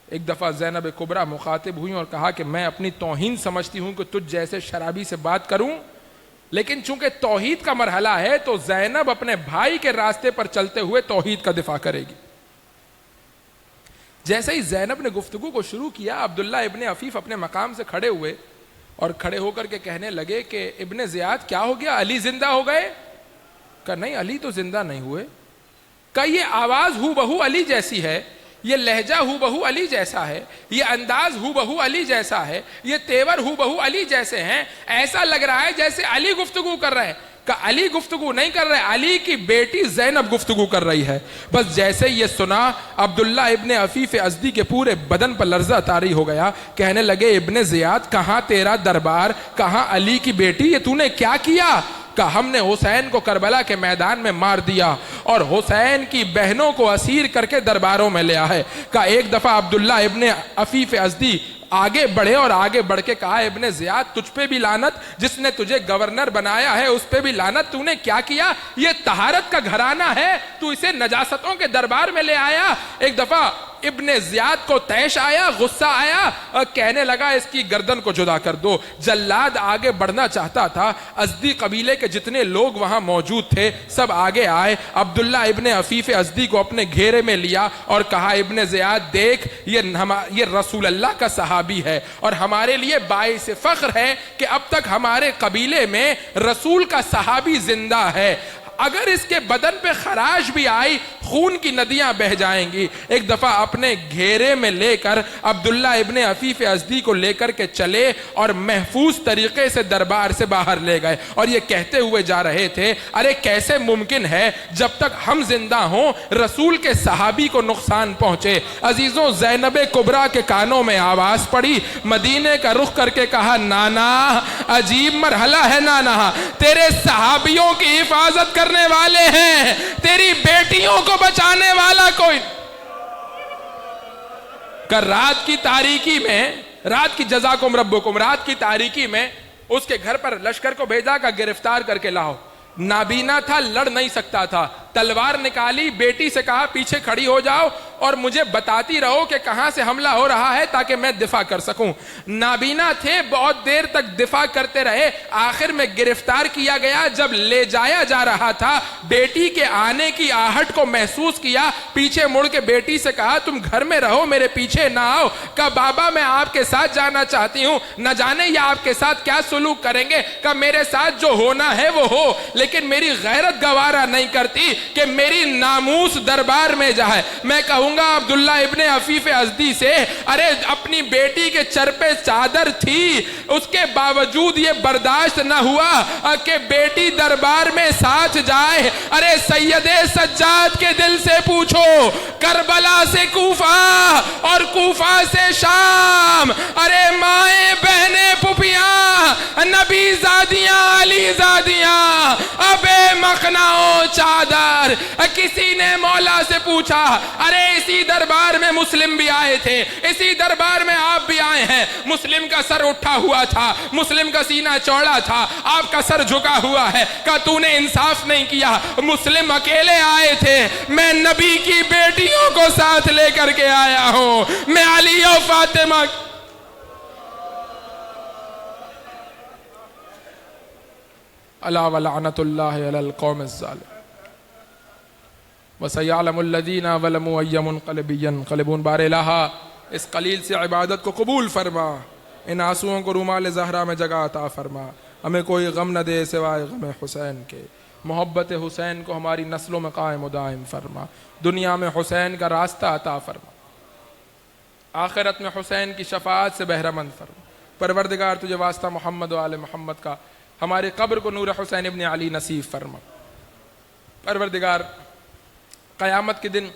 ایک دفعہ زینب کبریٰ مخاطب ہوئی اور کہا کہ میں اپنی توہین سمجھتی ہوں کہ تجھ جیسے شرابی سے بات کروں، لیکن چونکہ توحید کا مرحلہ ہے تو زینب اپنے بھائی کے راستے پر چلتے ہوئے توحید کا دفاع کرے گی۔ جیسے ہی زینب نے گفتگو کو شروع کیا، عبداللہ ابن عفیف اپنے مقام سے کھڑے ہوئے اور کھڑے ہو کر کے کہنے لگے کہ ابن زیاد کیا ہو گیا، علی زندہ ہو گئے؟ کہا نہیں، علی تو زندہ نہیں ہوئے۔ کہا یہ آواز ہو بہو علی جیسی ہے، یہ لہجہ ہو بہو علی جیسا ہے، یہ انداز ہو بہو علی جیسا ہے، یہ تیور ہو بہو علی جیسے ہیں، ایسا لگ رہا ہے جیسے علی گفتگو کر رہے ہیں۔ کہ علی گفتگو نہیں کر رہے، علی کی بیٹی زینب گفتگو کر رہی ہے۔ بس جیسے یہ سنا، عبداللہ ابن عفیف ازدی کے پورے بدن پر لرزہ طاری ہو گیا۔ کہنے لگے ابن زیاد کہاں تیرا دربار، کہاں علی کی بیٹی، یہ تو نے کیا کیا؟ کہ ہم نے حسین کو کربلا کے میدان میں مار دیا اور حسین کی بہنوں کو اسیر کر کے درباروں میں لیا ہے۔ کہ ایک دفعہ عبداللہ ابن عفیف ازدی آگے بڑھے اور آگے بڑھ کے کہا ابن زیاد تجھ پہ بھی لعنت، جس نے تجھے گورنر بنایا ہے اس پہ بھی لعنت، تو نے کیا کیا؟ یہ طہارت کا گھرانہ ہے، تو اسے نجاستوں کے دربار میں لے آیا۔ ایک دفعہ ابن زیاد کو طیش آیا، غصہ آیا اور کہنے لگا اس کی گردن کو جدا کر دو۔ جلاد آگے بڑھنا چاہتا تھا، ازدی قبیلے کے جتنے لوگ وہاں موجود تھے سب آگے آئے، عبداللہ ابن عفیف ازدی کو اپنے گھیرے میں لیا اور کہا ابن زیاد دیکھ یہ رسول اللہ کا صحابی ہے اور ہمارے لیے باعث فخر ہے کہ اب تک ہمارے قبیلے میں رسول کا صحابی زندہ ہے، اگر اس کے بدن پہ خراش بھی آئی خون کی ندیاں بہ جائیں گی۔ ایک دفعہ اپنے گھیرے میں لے کر عبداللہ ابن عفیف ازدی کو لے کر کے چلے اور محفوظ طریقے سے دربار سے باہر لے گئے اور یہ کہتے ہوئے جا رہے تھے ارے کیسے ممکن ہے جب تک ہم زندہ ہوں رسول کے صحابی کو نقصان پہنچے۔ عزیزوں، زینب کبریٰ کے کانوں میں آواز پڑی، مدینے کا رخ کر کے کہا نانا عجیب مرحلہ ہے نانا، تیرے صحابیوں کی حفاظت کرنے والے ہیں، تیری بیٹیوں کو بچانے والا کوئی۔ کہ رات کی تاریکی میں، رات کی جزاکم ربکم، رات کی تاریکی میں اس کے گھر پر لشکر کو بھیجا کہ گرفتار کر کے لاؤ۔ نابینا تھا، لڑ نہیں سکتا تھا، تلوار نکالی، بیٹی سے کہا پیچھے کھڑی ہو جاؤ اور مجھے بتاتی رہو کہ کہاں سے حملہ ہو رہا ہے تاکہ میں دفاع کر سکوں۔ نابینا تھے، بہت دیر تک دفاع کرتے رہے، آخر میں گرفتار کیا گیا۔ جب لے جایا جا رہا تھا بیٹی کے آنے کی آہٹ کو محسوس کیا، پیچھے مڑ کے بیٹی سے کہا تم گھر میں رہو، میرے پیچھے نہ آؤ۔ کہا بابا میں آپ کے ساتھ جانا چاہتی ہوں، نہ جانے یہ آپ کے ساتھ کیا سلوک کریں گے۔ کہا میرے ساتھ جو ہونا ہے وہ ہو، لیکن میری غیرت گوارا نہیں کرتی کہ میری ناموس دربار میں جائے۔ میں کہوں گا عبداللہ ابن عفیف ازدی سے ارے اپنی بیٹی کے چر پہ چادر تھی، اس کے باوجود یہ برداشت نہ ہوا کہ بیٹی دربار میں ساتھ جائے۔ ارے سید سجاد کے دل سے پوچھو، کربلا سے کوفہ اور کوفہ سے شام، ارے مائیں بہنیں پھپھیاں نبی زادیاں علی زادیاں ابے مخناؤ چادر. کسی نے مولا سے پوچھا ارے اسی دربار میں مسلم بھی آئے تھے, اسی دربار میں آپ بھی آئے ہیں, مسلم کا سر اٹھا ہوا تھا, مسلم کا سینہ چوڑا تھا, آپ کا سر جھکا ہوا ہے. کہا تو نے انصاف نہیں کیا, مسلم اکیلے آئے تھے, میں نبی کی بیٹیوں کو ساتھ لے کر کے آیا ہوں, میں علی و فاطمہ. الا ولعنت اللہ علی القوم الظالم وسیعلم الذین ظلموا ای منقلب ینقلبون. بار الہا اس قلیل سے عبادت کو قبول فرما, ان آنسوؤں کو رومال زہرا میں جگہ عطا فرما, ہمیں کوئی غم نہ دے سوائے غم حسین کے. محبت حسین کو ہماری نسلوں میں قائم و دائم فرما, دنیا میں حسین کا راستہ عطا فرما, آخرت میں حسین کی شفاعت سے بہرمند فرما. پروردگار تجھے واسطہ محمد و آل محمد کا ہماری قبر کو نور حسین ابن علی نصیب فرما. پروردگار قیامت کے دن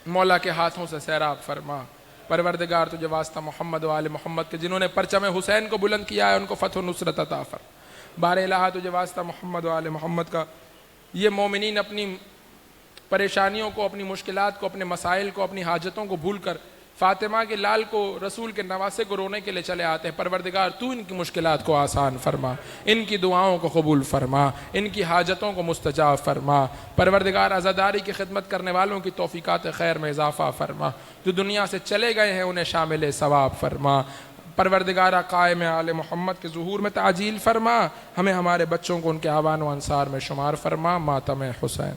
مولا کے ہاتھوں سے سیراب فرما. پروردگار تجھے واسطہ محمد و آل محمد کے جنہوں نے پرچم حسین کو بلند کیا ہے ان کو فتح و نصرت عطا فرما. بار الہا تجھے واسطہ محمد و آل محمد کا یہ مومنین اپنی پریشانیوں کو, اپنی مشکلات کو, اپنے مسائل کو, اپنی حاجتوں کو بھول کر فاطمہ کے لال کو, رسول کے نواسے کو رونے کے لیے چلے آتے ہیں. پروردگار تو ان کی مشکلات کو آسان فرما, ان کی دعاؤں کو قبول فرما, ان کی حاجتوں کو مستجاب فرما. پروردگار عزاداری کی خدمت کرنے والوں کی توفیقات خیر میں اضافہ فرما, جو دنیا سے چلے گئے ہیں انہیں شامل ثواب فرما. پروردگار قائم آل محمد کے ظہور میں تعجیل فرما, ہمیں ہمارے بچوں کو ان کے آبان و انصار میں شمار فرما. ماتم حسین.